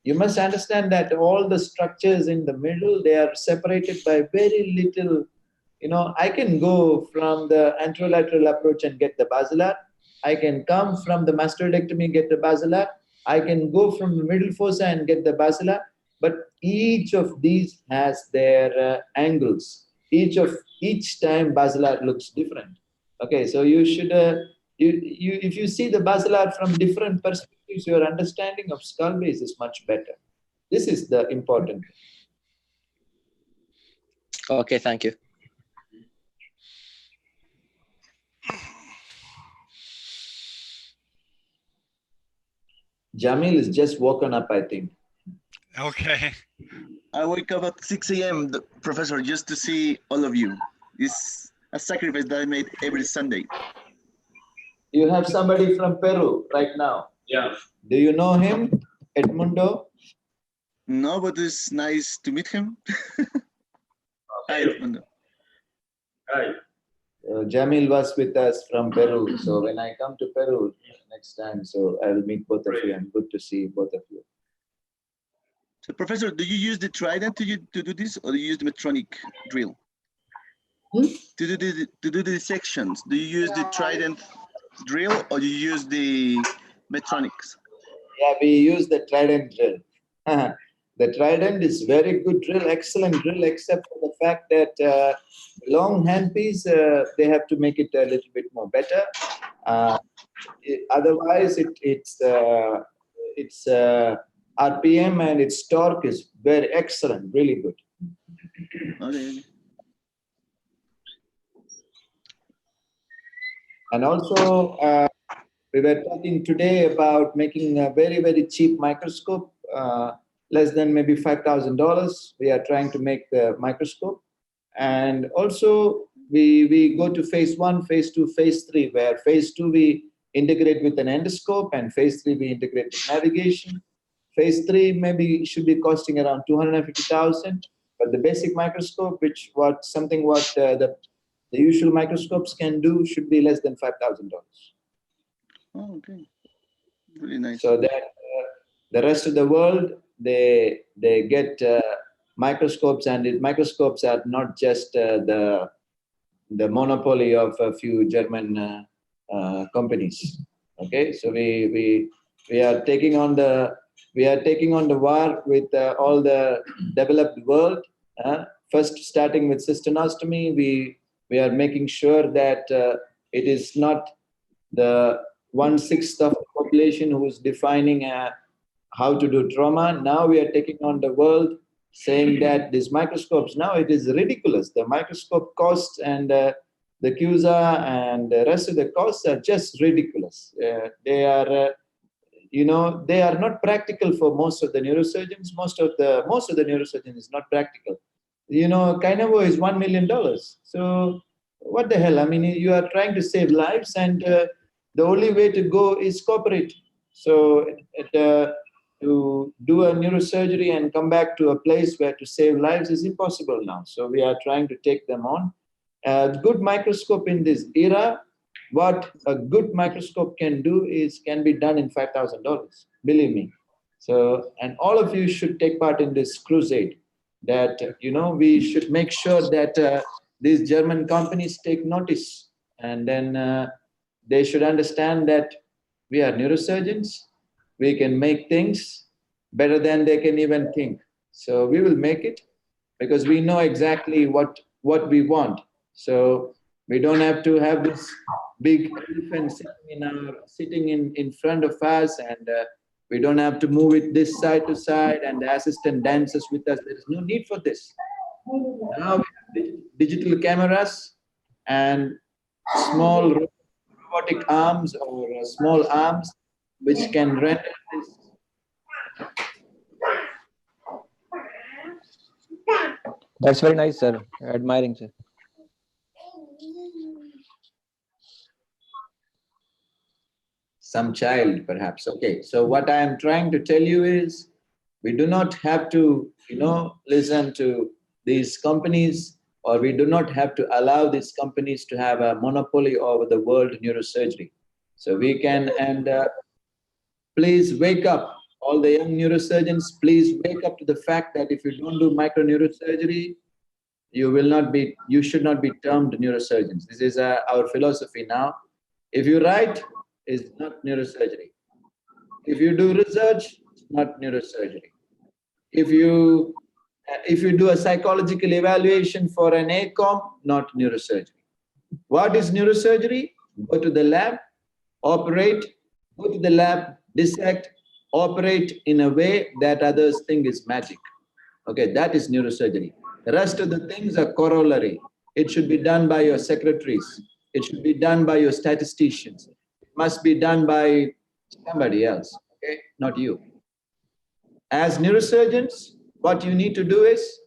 Speaker 4: you must understand that all the structures in the middle, they are separated by very little. I can go from the anterolateral approach and get the basilar. I can come from the mastoidectomy and get the basilar. I can go from the middle fossa and get the basilar. But each of these has their angles. Each time basilar looks different. Okay, so you should, if you see the basilar from different perspectives, your understanding of skull base is much better. This is the important thing.
Speaker 9: Okay, thank you.
Speaker 4: Jamil is just woken up, I think.
Speaker 1: Okay.
Speaker 10: I wake up at 6 a.m., Professor, just to see all of you. It's a sacrifice that I made every Sunday.
Speaker 4: You have somebody from Peru right now.
Speaker 10: Yeah.
Speaker 4: Do you know him, Edmundo?
Speaker 10: No, but it's nice to meet him. Hi, Edmundo.
Speaker 2: Hi.
Speaker 4: Jamil was with us from Peru. So when I come to Peru next time, so I will meet both of you and good to see both of you.
Speaker 10: So, Professor, do you use the trident to do this, or do you use the Medtronic drill? To do the dissections, do you use the trident drill or do you use the Medtronics?
Speaker 4: Yeah, we use the trident drill. The trident is very good drill, excellent drill, except for the fact that long handpiece, they have to make it a little bit more better. Otherwise, its RPM and its torque is very excellent, really good.
Speaker 10: Okay.
Speaker 4: And also, we were talking today about making a very, very cheap microscope, less than maybe $5,000. We are trying to make the microscope. And also, we go to phase 1, phase 2, phase 3, where phase 2 we integrate with an endoscope, and phase 3 we integrate with navigation. Phase 3 maybe should be costing around $250,000, but the basic microscope, what the usual microscopes can do, should be less than $5,000.
Speaker 10: Oh, okay. Really nice.
Speaker 4: So that the rest of the world, they get microscopes, and microscopes are not just the monopoly of a few German companies. Okay, so we are taking on the war with all the developed world. First, starting with cystonostomy, we are making sure that it is not the 1/6 of the population who is defining how to do trauma. Now we are taking on the world, saying that these microscopes, now it is ridiculous. The microscope costs and the CUSA and the rest of the costs are just ridiculous. They are, they are not practical for most of the neurosurgeons. Most of the neurosurgeons is not practical. Kinavo is $1 million. So what the hell? I mean, you are trying to save lives, and the only way to go is corporate. So to do a neurosurgery and come back to a place where to save lives is impossible now. So we are trying to take them on. Good microscope in this era, what a good microscope can do can be done in $5,000, believe me. So, and all of you should take part in this crusade, that, we should make sure that these German companies take notice, and then they should understand that we are neurosurgeons. We can make things better than they can even think. So we will make it, because we know exactly what we want. So we don't have to have this big elephant sitting in front of us, and we don't have to move it this side to side, and the assistant dances with us. There is no need for this. Now we have digital cameras and small robotic arms or small arms which can render this.
Speaker 6: That's very nice, sir. Admiring, sir.
Speaker 4: Some child, perhaps. Okay, so what I am trying to tell you is, we do not have to, listen to these companies, or we do not have to allow these companies to have a monopoly over the world neurosurgery. So we can, and please wake up, all the young neurosurgeons, please wake up to the fact that if you don't do microneurosurgery, you should not be termed neurosurgeons. This is our philosophy now. If you write, it's not neurosurgery. If you do research, it's not neurosurgery. If you do a psychological evaluation for an ACOM, not neurosurgery. What is neurosurgery? Go to the lab, operate, go to the lab, dissect, operate in a way that others think is magic. Okay, that is neurosurgery. The rest of the things are corollary. It should be done by your secretaries. It should be done by your statisticians. It must be done by somebody else, okay, not you. As neurosurgeons, what you need to do is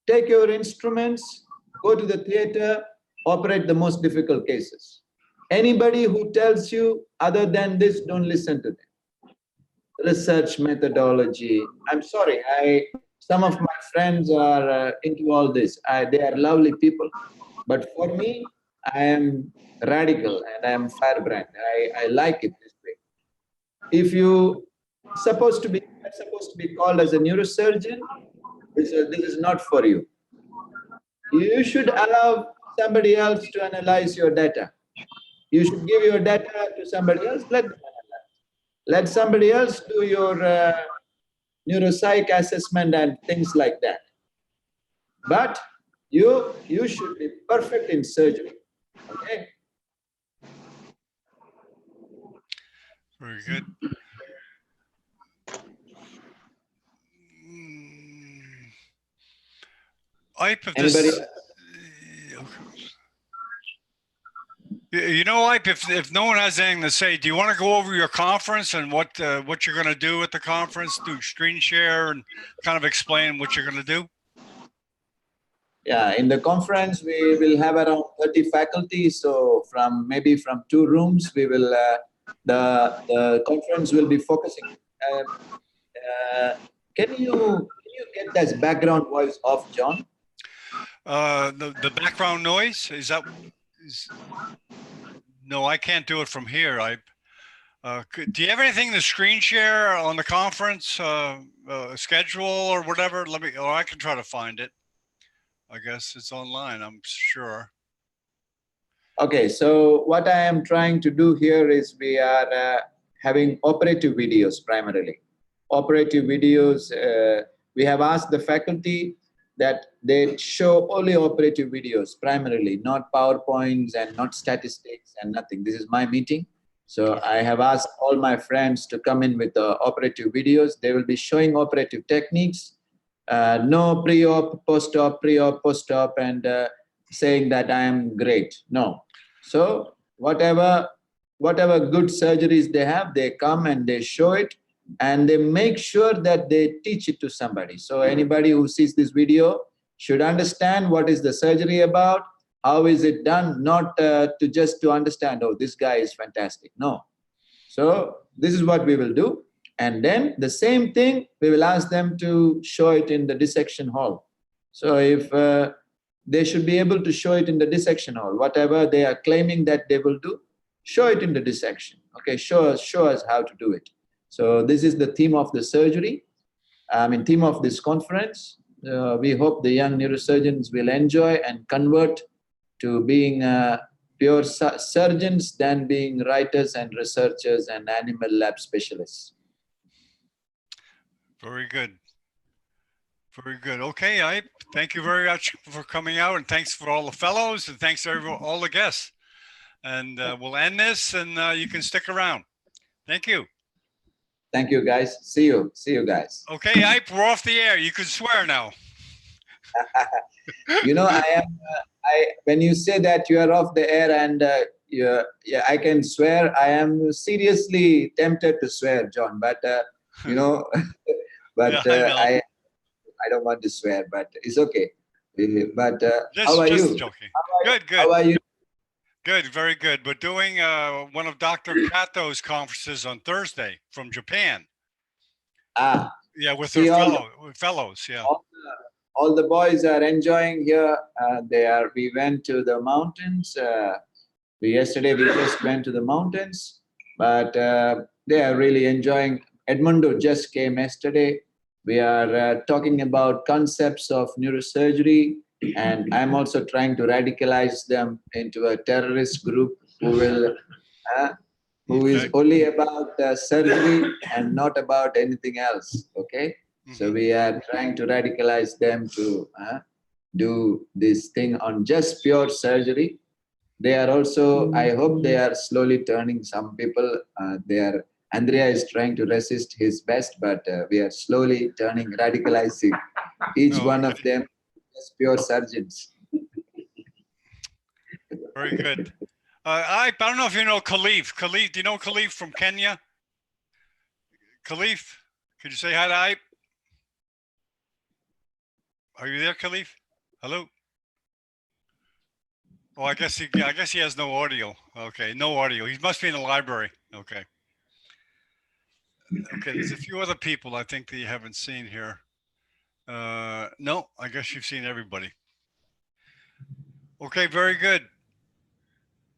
Speaker 4: take your instruments, go to the theater, operate the most difficult cases. Anybody who tells you other than this, don't listen to them. Research methodology. I'm sorry, some of my friends are into all this. They are lovely people. But for me, I am radical and I am firebrand. I like it this way. If you are supposed to be called as a neurosurgeon, this is not for you. You should allow somebody else to analyze your data. You should give your data to somebody else, let them analyze. Let somebody else do your neuropsych assessment and things like that. But you should be perfect in surgery, okay?
Speaker 1: Very good.
Speaker 4: Anybody?
Speaker 1: Ip, if no one has anything to say, do you want to go over your conference and what you're going to do at the conference? Do screen share and kind of explain what you're going to do?
Speaker 4: Yeah, in the conference we will have around 30 faculty. So maybe from 2 rooms, we will the conference will be focusing. Can you get that background voice off, John?
Speaker 1: The background noise, no, I can't do it from here. Do you have anything to screen share on the conference schedule or whatever? Or I can try to find it. I guess it's online, I'm sure.
Speaker 4: Okay, so what I am trying to do here is we are having operative videos primarily. Operative videos, we have asked the faculty that they show only operative videos primarily, not PowerPoints and not statistics and nothing. This is my meeting. So I have asked all my friends to come in with the operative videos. They will be showing operative techniques, no pre-op, post-op, pre-op, post-op, and saying that I am great. No. So whatever good surgeries they have, they come and they show it, and they make sure that they teach it to somebody. So anybody who sees this video should understand what is the surgery about, how is it done, not to understand, oh, this guy is fantastic. No. So this is what we will do. And then the same thing, we will ask them to show it in the dissection hall. So if they should be able to show it in the dissection hall, whatever they are claiming that they will do, show it in the dissection. Okay, show us how to do it. So this is the theme of the surgery, theme of this conference. We hope the young neurosurgeons will enjoy and convert to being pure surgeons than being writers and researchers and animal lab specialists.
Speaker 1: Very good. Very good. Okay, I thank you very much for coming out, and thanks for all the fellows, and thanks to all the guests. And we'll end this, and you can stick around. Thank you.
Speaker 4: Thank you, guys. See you. See you, guys.
Speaker 1: Okay, Ike, we're off the air. You can swear now.
Speaker 4: You know, when you say that you are off the air and I can swear, I am seriously tempted to swear, John, but you know, but yeah, I don't want to swear, but it's okay. But how are you?
Speaker 1: Joking. Good.
Speaker 4: How are you?
Speaker 1: Good, very good. We're doing one of Dr. Kato's conferences on Thursday from Japan. Yeah, with her fellows. Yeah.
Speaker 4: All the boys are enjoying here. We went to the mountains. Yesterday we just went to the mountains, but they are really enjoying. Edmundo just came yesterday. We are talking about concepts of neurosurgery, and I'm also trying to radicalize them into a terrorist group who is only about surgery and not about anything else. Okay. So we are trying to radicalize them to do this thing on just pure surgery. They are also, I hope they are slowly turning some people. Andrea is trying to resist his best, but we are slowly radicalizing each one of them as pure surgeons.
Speaker 1: Very good. I don't know if you know Khalif. Khalif, do you know Khalif from Kenya? Khalif, could you say hi to Ipe? Are you there, Khalif? Hello? Oh, I guess he has no audio. Okay, no audio. He must be in the library. Okay. Okay, there's a few other people I think that you haven't seen here. No, I guess you've seen everybody. Okay, very good.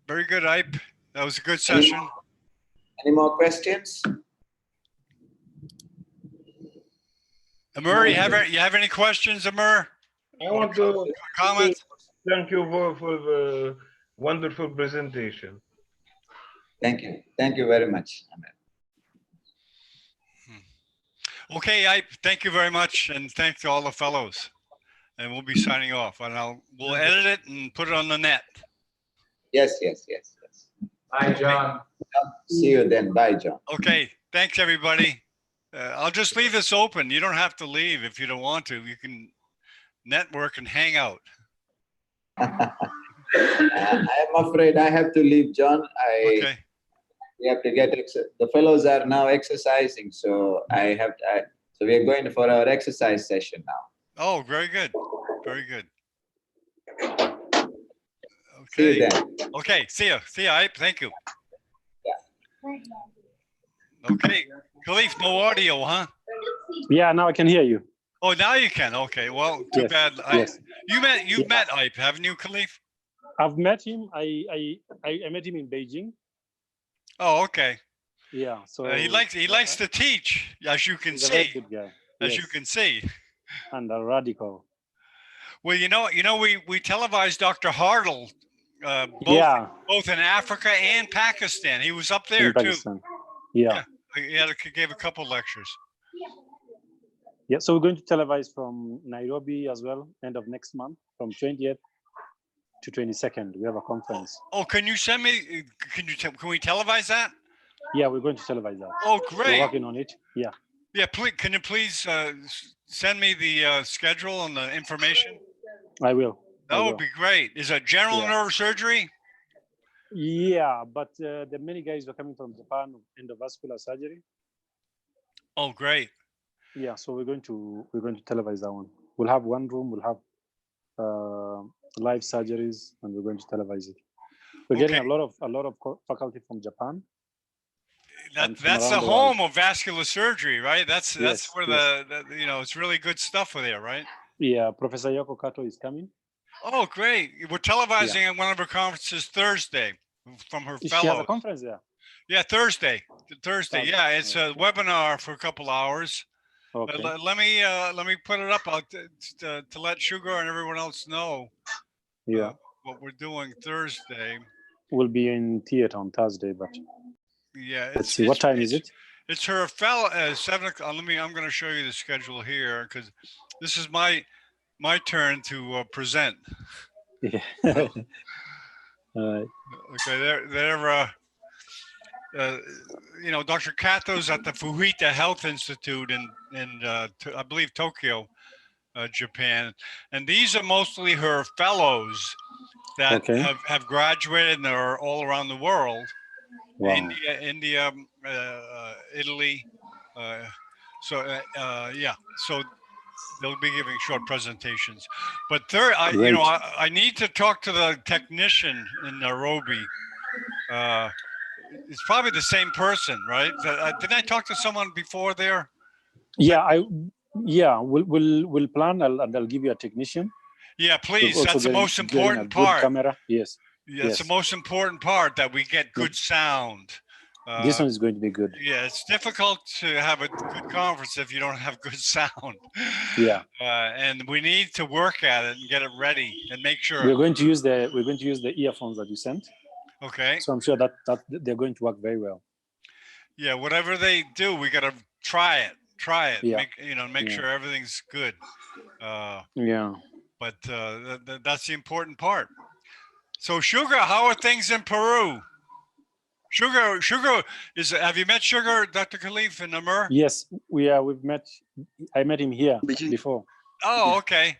Speaker 1: Very good, Ipe. That was a good session.
Speaker 4: Any more questions?
Speaker 1: Amir, you have any questions, Amir?
Speaker 2: I want to
Speaker 1: comment.
Speaker 2: Thank you for the wonderful presentation.
Speaker 4: Thank you. Thank you very much, Amir.
Speaker 1: Okay, Ipe, thank you very much, and thanks to all the fellows. And we'll be signing off, and we'll edit it and put it on the net.
Speaker 4: Yes.
Speaker 7: Bye, John.
Speaker 4: See you then. Bye, John.
Speaker 1: Okay, thanks everybody. I'll just leave this open. You don't have to leave if you don't want to. You can network and hang out.
Speaker 4: I am afraid I have to leave, John.
Speaker 1: Okay.
Speaker 4: We have to get the fellows are now exercising, so so we are going for our exercise session now.
Speaker 1: Oh, very good. Very good. Okay.
Speaker 4: See you then.
Speaker 1: Okay, see you, Ipe. Thank you.
Speaker 4: Yeah.
Speaker 1: Okay, Khalif, no audio, huh?
Speaker 11: Yeah, now I can hear you.
Speaker 1: Oh, now you can. Okay, well, too bad.
Speaker 11: Yes.
Speaker 1: You've met Ipe, haven't you, Khalif?
Speaker 11: I've met him. I met him in Beijing.
Speaker 1: Oh, okay.
Speaker 11: Yeah. So
Speaker 1: he likes to teach, as you can
Speaker 11: he's a very
Speaker 1: see.
Speaker 11: good guy.
Speaker 1: As you can see.
Speaker 11: And a radical.
Speaker 1: Well, you know, we televised Dr. Hartle both in Africa and Pakistan. He was up there
Speaker 11: in Pakistan. Yeah.
Speaker 1: He gave a couple lectures.
Speaker 11: Yeah, so we're going to televise from Nairobi as well, end of next month, from 20th to 22nd. We have a conference.
Speaker 1: Oh, can you send me? Can we televise that?
Speaker 11: Yeah, we're going to televise that.
Speaker 1: Oh, great!
Speaker 11: We're working on it. Yeah.
Speaker 1: Yeah, please. Can you please send me the schedule and the information?
Speaker 11: I will.
Speaker 1: That would be great. Is it general neurosurgery?
Speaker 11: Yeah, but the many guys are coming from Japan, endovascular surgery.
Speaker 1: Oh, great.
Speaker 11: Yeah, so we're going to televise that one. We'll have one room. We'll have live surgeries, and we're going to televise it. We're getting a lot of faculty from Japan.
Speaker 1: That's the home of vascular surgery, right? That's where the it's really good stuff there, right?
Speaker 11: Yeah, Professor Yoko Kato is coming.
Speaker 1: Oh, great! We're televising at one of her conferences Thursday from her fellows.
Speaker 11: She has a conference there.
Speaker 1: Yeah, Thursday. Yeah, it's a webinar for a couple hours.
Speaker 11: Okay.
Speaker 1: Let me put it up to let Sugar and everyone else know.
Speaker 11: Yeah.
Speaker 1: What we're doing Thursday.
Speaker 11: We'll be in theater on Thursday, but
Speaker 1: yeah.
Speaker 11: Let's see. What time is it?
Speaker 1: It's her fellow 7 o'clock. I'm going to show you the schedule here because this is my turn to present.
Speaker 11: Yeah. All right.
Speaker 1: Okay, they're Dr. Kato's at the Fujita Health Institute in I believe Tokyo, Japan, and these are mostly her fellows that have graduated and are all around the world.
Speaker 11: Wow.
Speaker 1: India, Italy. So they'll be giving short presentations. But I need to talk to the technician in Nairobi. It's probably the same person, right? Didn't I talk to someone before there?
Speaker 11: We'll plan and I'll give you a technician.
Speaker 1: Yeah, please. That's the most important part.
Speaker 11: Camera. Yes.
Speaker 1: Yeah, it's the most important part that we get good sound.
Speaker 11: This one is going to be good.
Speaker 1: Yeah, it's difficult to have a good conference if you don't have good sound.
Speaker 11: Yeah.
Speaker 1: And we need to work at it and get it ready and make sure.
Speaker 11: We're going to use the earphones that you sent.
Speaker 1: Okay.
Speaker 11: So I'm sure that they're going to work very well.
Speaker 1: Yeah, whatever they do, we got to try it.
Speaker 11: Yeah.
Speaker 1: Make sure everything's good.
Speaker 11: Yeah.
Speaker 1: But that's the important part. So, Sugar, how are things in Peru? Sugar have you met Sugar, Dr. Khalif in Amur?
Speaker 11: Yes, we've met. I met him here before.
Speaker 1: Oh, okay.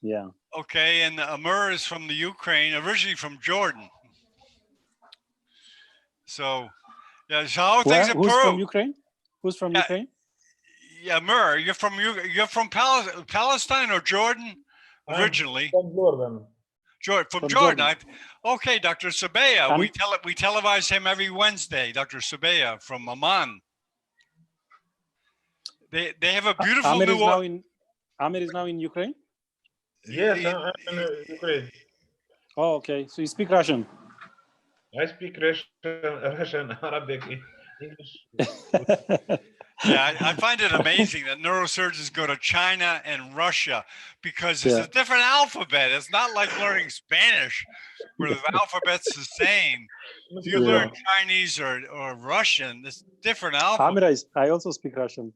Speaker 11: Yeah.
Speaker 1: Okay, and Amur is from the Ukraine, originally from Jordan. So, yeah. So how are things in Peru?
Speaker 11: Who's from Ukraine? Who's from Ukraine?
Speaker 1: Yeah, Amur, you're from Palestine or Jordan originally?
Speaker 2: From Jordan.
Speaker 1: From Jordan. Okay, Dr. Sabaya. We televise him every Wednesday, Dr. Sabaya from Amman. They have a beautiful
Speaker 11: Amir is now in Ukraine?
Speaker 2: Yes, I'm in Ukraine.
Speaker 11: Oh, okay. So you speak Russian?
Speaker 2: I speak Russian, Arabic, English.
Speaker 1: Yeah, I find it amazing that neurosurgeons go to China and Russia because it's a different alphabet. It's not like learning Spanish where the alphabet's the same. If you learn Chinese or Russian, it's different alphabet.
Speaker 11: Amir, I also speak Russian.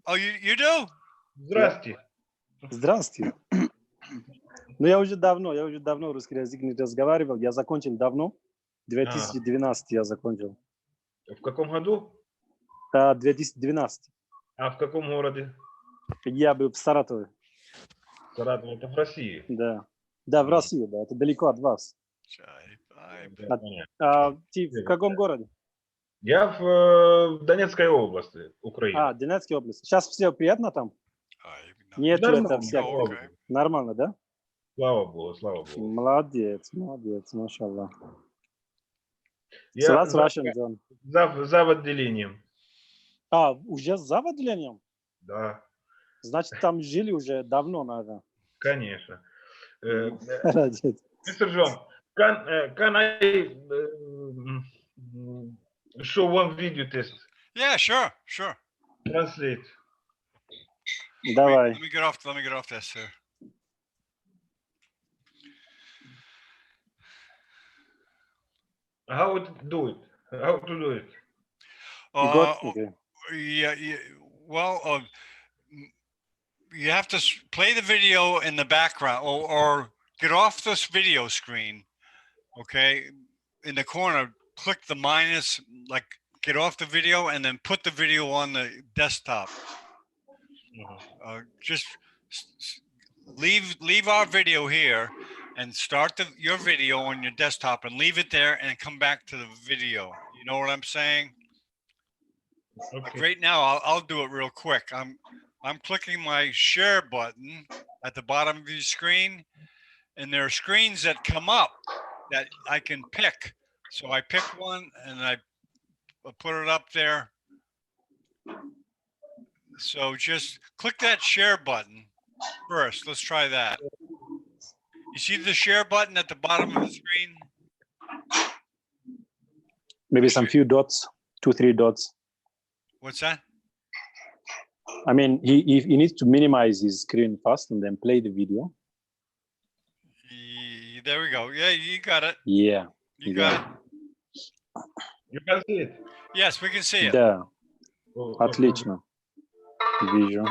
Speaker 1: Oh, you do?
Speaker 2: Здравствуйте.
Speaker 11: Здравствуйте. Ну, я уже давно русский язык не разговаривал. Я закончил давно. 2012 я закончил.
Speaker 2: В каком году?
Speaker 11: 2012.
Speaker 2: А в каком городе?
Speaker 11: Я был в Саратове.
Speaker 2: Саратов, это в России?
Speaker 11: Да. Да, в России, да. Это далеко от вас. Ты в каком городе?
Speaker 2: Я в Донецкой области, Украина.
Speaker 11: Донецкая область. Сейчас все приятно там? Нет, это всякое. Нормально, да?
Speaker 2: Слава Богу, слава Богу.
Speaker 11: Молодец, машаллах. Я за
Speaker 2: отделением.
Speaker 11: Уже за отделением?
Speaker 2: Да.
Speaker 11: Значит, там жили уже давно, наверное.
Speaker 2: Конечно. Mr. John, can I show one video test?
Speaker 1: Yeah, sure.
Speaker 2: Translate.
Speaker 11: Давай.
Speaker 1: Let me get off this, sir.
Speaker 2: How to do it? How to do it?
Speaker 11: You got okay.
Speaker 1: Yeah, well, you have to play the video in the background, or get off this video screen. Okay, in the corner, click the minus, like get off the video, and then put the video on the desktop. Just leave our video here, and start your video on your desktop, and leave it there, and come back to the video. You know what I'm saying?
Speaker 2: Okay.
Speaker 1: Like right now, I'll do it real quick. I'm clicking my share button at the bottom of your screen, and there are screens that come up that I can pick. So I pick one and I put it up there. So just click that share button first. Let's try that. You see the share button at the bottom of the screen?
Speaker 11: Maybe some few dots, 2-3 dots.
Speaker 1: What's that?
Speaker 11: I mean, he needs to minimize his screen first and then play the video.
Speaker 1: There we go. Yeah, you got it.
Speaker 11: Yeah.
Speaker 1: You got it.
Speaker 2: You can see it.
Speaker 1: Yes, we can see it.
Speaker 11: Да. Отлично. Вижу.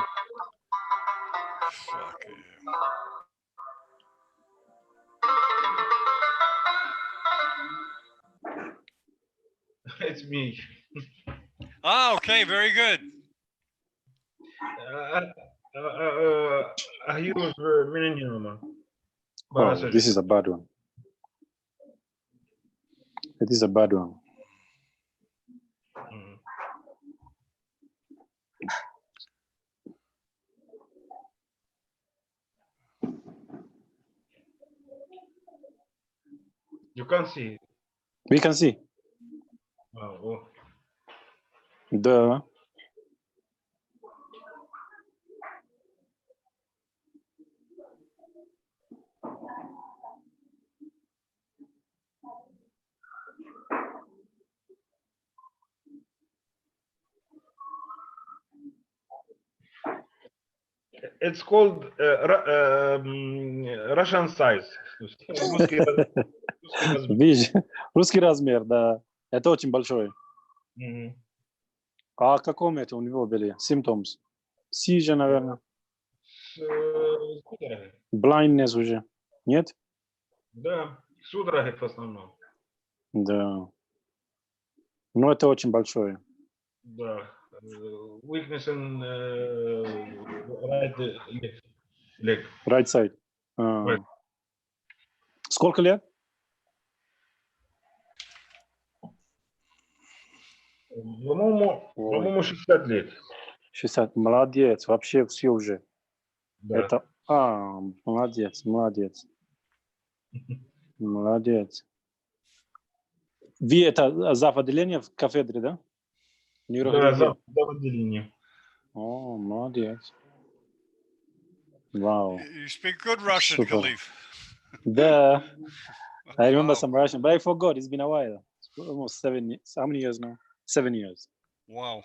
Speaker 2: It's me.
Speaker 1: Oh, okay, very good.
Speaker 2: I use meningioma.
Speaker 11: Oh, this is a bad one. It is a bad one.
Speaker 2: You can see.
Speaker 11: We can see.
Speaker 2: Oh.
Speaker 11: Да.
Speaker 2: It's called Russian size.
Speaker 11: Видишь, русский размер, да. Это очень большой. А каком это у него были? Symptoms? Seizure, наверное. Blindness уже. Нет?
Speaker 2: Да, судороги в основном.
Speaker 11: Да. Но это очень большое.
Speaker 2: Да. Weakness in right leg.
Speaker 11: Right side.
Speaker 2: Right.
Speaker 11: Сколько лет?
Speaker 2: По-моему, 60 лет.
Speaker 11: 60. Молодец. Вообще все уже.
Speaker 2: Да.
Speaker 11: Это... молодец. Молодец. Вы это зав. Отделение в кафедре, да?
Speaker 2: Да, зав. Отделение.
Speaker 11: О, молодец. Wow.
Speaker 1: You speak good Russian,
Speaker 11: Super.
Speaker 1: Khalif.
Speaker 11: Да. I remember some Russian, but I forgot. It's been a while. It's almost 7 years. How many years now? 7 years.
Speaker 1: Wow.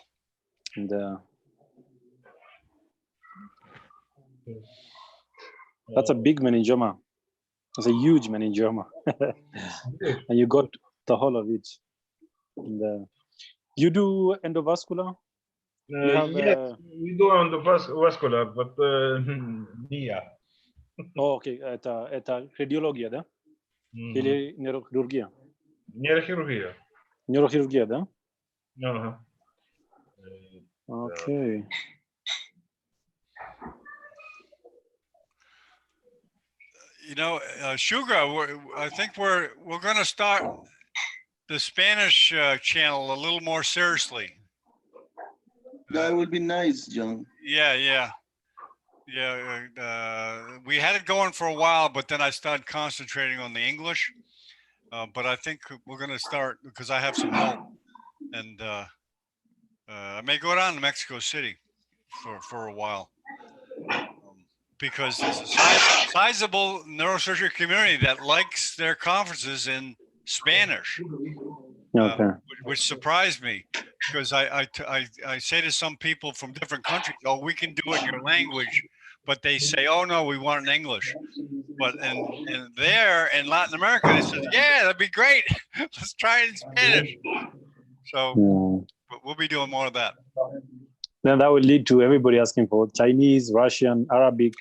Speaker 11: And that's a big meningioma. It's a huge meningioma. And you got the whole of it. And, you do endovascular?
Speaker 2: Yes, we do endovascular, but yeah.
Speaker 11: Oh, okay. Это радиология, да? Или нейрохирургия?
Speaker 2: Нейрохирургия.
Speaker 11: Нейрохирургия, да?
Speaker 2: Ага.
Speaker 11: Okay.
Speaker 1: You know, Sugar, I think we're going to start the Spanish channel a little more seriously.
Speaker 10: That would be nice, John.
Speaker 1: Yeah. We had it going for a while, but then I started concentrating on the English. But I think we're going to start because I have some help, and I may go down to Mexico City for a while. Because there's a sizable neurosurgery community that likes their conferences in Spanish, which surprised me, because I say to some people from different countries, "Oh, we can do it in your language," but they say, "Oh no, we want it in English," But and there in Latin America, they said, yeah, that'd be great. Let's try it in Spanish. So we'll be doing more of that.
Speaker 11: Then that would lead to everybody asking for Chinese, Russian, Arabic.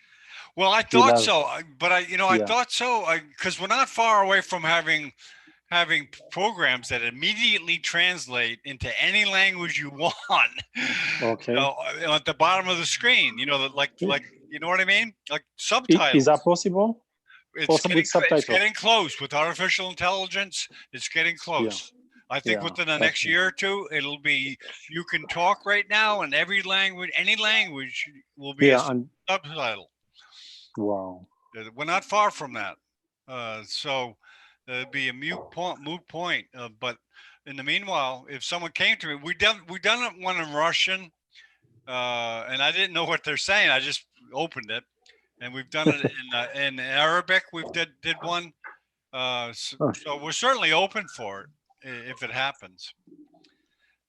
Speaker 1: Well, I thought so, but I thought so because we're not far away from having programs that immediately translate into any language you want.
Speaker 11: Okay.
Speaker 1: At the bottom of the screen, like you know what I mean, like subtitles.
Speaker 11: Is that possible?
Speaker 1: It's getting close with artificial intelligence. It's getting close. I think within the next year or two, it'll be, you can talk right now and any language will be a subtitle.
Speaker 11: Wow.
Speaker 1: We're not far from that. So it'd be a moot point. But in the meanwhile, if someone came to me, we done one in Russian, and I didn't know what they're saying. I just opened it, and we've done it in Arabic. We did one. So we're certainly open for it if it happens.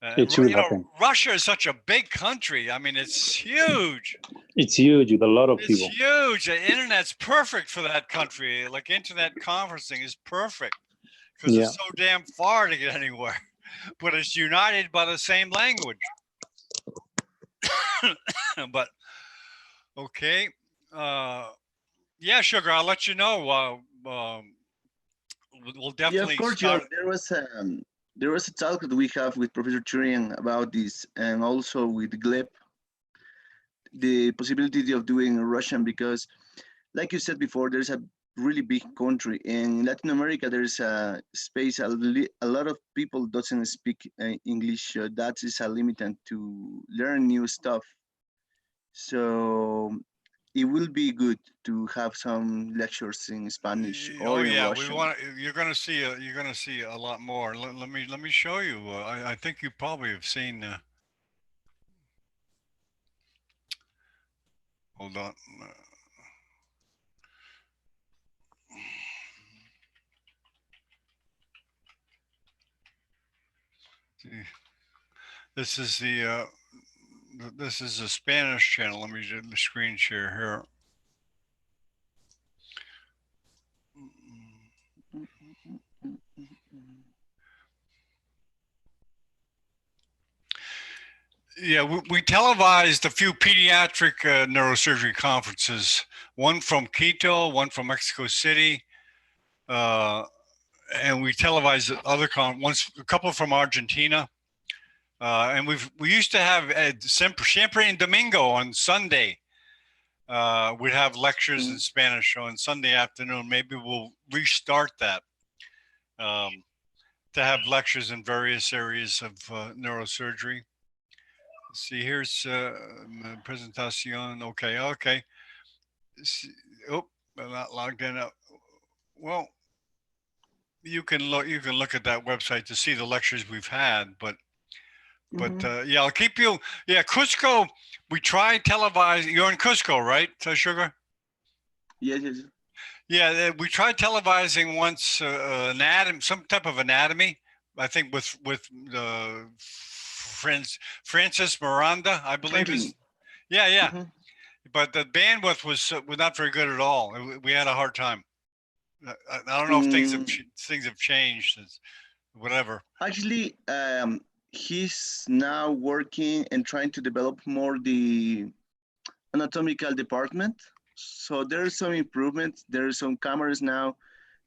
Speaker 11: It should happen.
Speaker 1: Russia is such a big country. I mean, it's huge.
Speaker 11: It's huge with a lot of people.
Speaker 1: It's huge. The internet's perfect for that country. Like internet conferencing is perfect because it's so damn far to get anywhere. But it's united by the same language. But okay. Yeah, Sugar, I'll let you know. We'll definitely.
Speaker 10: Yeah, of course. There was a talk that we have with Professor Turian about this, and also with Gleb, the possibility of doing Russian, because, like you said before, there's a really big country. In Latin America, there's a space. A lot of people doesn't speak English. That is a limitant to learn new stuff. So it will be good to have some lectures in Spanish or in Russian.
Speaker 1: You're going to see a lot more. Let me show you. I think you probably have seen. Hold on. This is the Spanish channel. Let me do the screen share here. Yeah, we televised a few pediatric neurosurgery conferences, one from Quito, one from Mexico City, and we televised other a couple from Argentina. And we used to have siempre en domingo on Sunday. We'd have lectures in Spanish on Sunday afternoon. Maybe we'll restart that to have lectures in various areas of neurosurgery. Let's see, here's presentation. Okay. Oh, I'm not logged in. Well, you can look at that website to see the lectures we've had, but yeah, I'll keep you. Yeah, Cusco. We tried televising. You're in Cusco, right, Sugar?
Speaker 10: Yes.
Speaker 1: Yeah, we tried televising once some type of anatomy. I think with Francis Miranda, I believe. Yeah. But the bandwidth was not very good at all. We had a hard time. I don't know if things have changed. Whatever.
Speaker 10: Actually, he's now working and trying to develop more the anatomical department. So there's some improvements. There's some cameras now.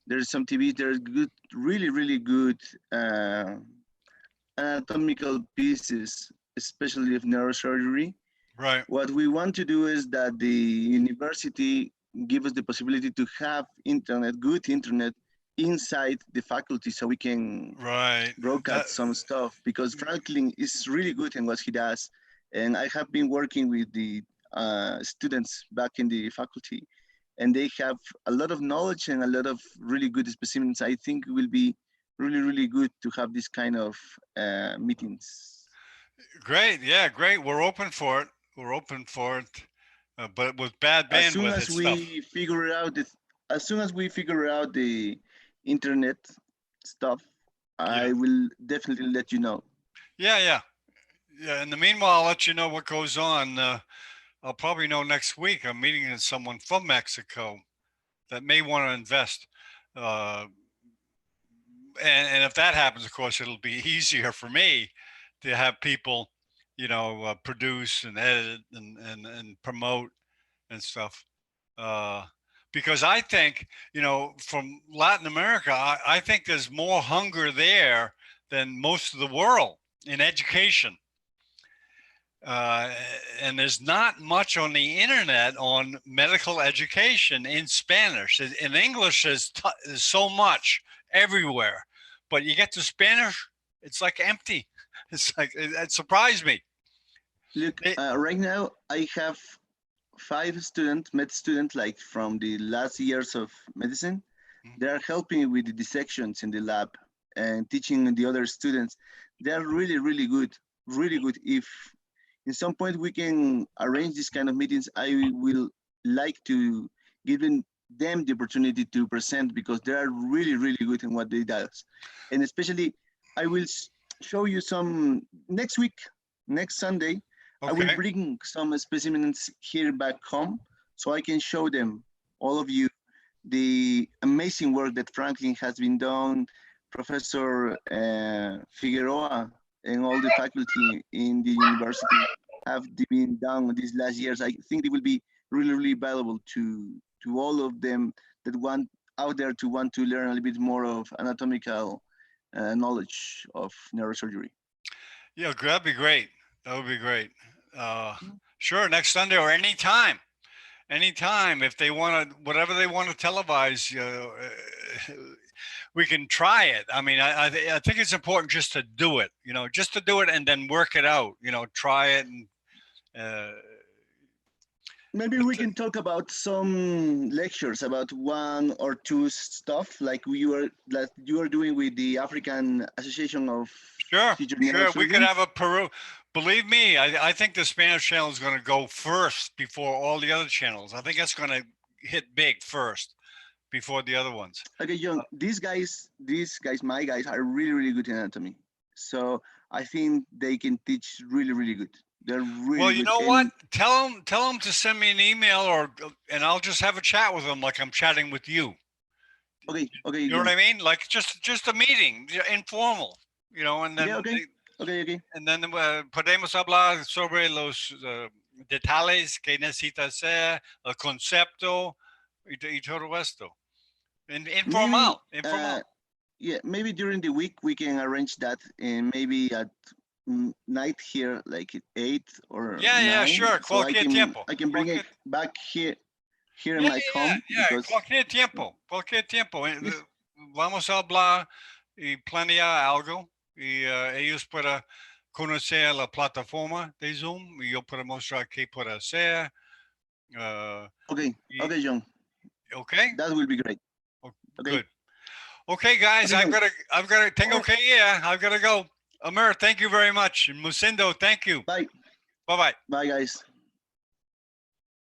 Speaker 10: There's some TVs. There's good, really good anatomical pieces, especially of neurosurgery.
Speaker 1: Right.
Speaker 10: What we want to do is that the university give us the possibility to have good internet inside the faculty, so we can broadcast some stuff, because Franklin is really good in what he does, and I have been working with the students back in the faculty, and they have a lot of knowledge and a lot of really good specimens. I think it will be really good to have this kind of meetings.
Speaker 1: Great. We're open for it. But with bad bandwidth,
Speaker 10: as soon as we figure out the internet stuff, I will definitely let you know.
Speaker 1: Yeah. In the meanwhile, I'll let you know what goes on. I'll probably know next week. I'm meeting someone from Mexico that may want to invest. And if that happens, of course, it'll be easier for me to have people, produce and edit and promote and stuff. Because I think, from Latin America, I think there's more hunger there than most of the world in education. And there's not much on the internet on medical education in Spanish. In English, there's so much everywhere, but you get to Spanish, it's like empty. It's like, it surprised me.
Speaker 10: Look, right now I have 5 med students, like from the last years of medicine. They are helping with the dissections in the lab and teaching the other students. They are really, really good, really good. If in some point we can arrange this kind of meetings, I will like to give them the opportunity to present, because they are really, really good in what they do. And especially, I will show you some next week, next Sunday. Okay. I will bring some specimens here back home, so I can show them, all of you, the amazing work that Franklin has been done, Professor Figueroa, and all the faculty in the university have been done these last years. I think it will be really, really valuable to all of them that want to learn a little bit more of anatomical knowledge of neurosurgery.
Speaker 1: Yeah, that'd be great. That would be great. Sure, next Sunday or anytime. If they want to, whatever they want to televise, we can try it. I mean, I think it's important just to do it, just to do it and then work it out, try it. And
Speaker 10: maybe we can talk about some lectures about 1 or 2 stuff like you are doing with the African Association of
Speaker 1: Sure. We could have a Peru. Believe me, I think the Spanish channel is going to go first before all the other channels. I think that's going to hit big first before the other ones.
Speaker 10: Okay, John, these guys, my guys are really, really good in anatomy. So I think they can teach really, really good. They're really
Speaker 1: well, you
Speaker 10: good.
Speaker 1: know what? Tell them to send me an email and I'll just have a chat with them like I'm chatting with you.
Speaker 10: Okay.
Speaker 1: You know what I mean? Like just a meeting, informal, and then
Speaker 10: okay.
Speaker 1: And then podemos hablar sobre los detalles que necesita hacer, el concepto y todo esto. Informal.
Speaker 10: Yeah, maybe during the week we can arrange that, and maybe at night here, like 8 or 9.
Speaker 1: Yeah, sure.
Speaker 10: So I can bring it back here in my home.
Speaker 1: Because cualquier tiempo. Vamos a hablar y planear algo. Y ellos pueden conocer la plataforma de Zoom y yo puedo mostrar qué puedo hacer.
Speaker 10: Okay, John.
Speaker 1: Okay.
Speaker 10: That will be great.
Speaker 1: Okay. Good. Okay, guys, I've got to. Tengo que ir. I've got to go. Amir, thank you very much. Musindo, thank you.
Speaker 10: Bye.
Speaker 1: Bye-bye.
Speaker 10: Bye, guys.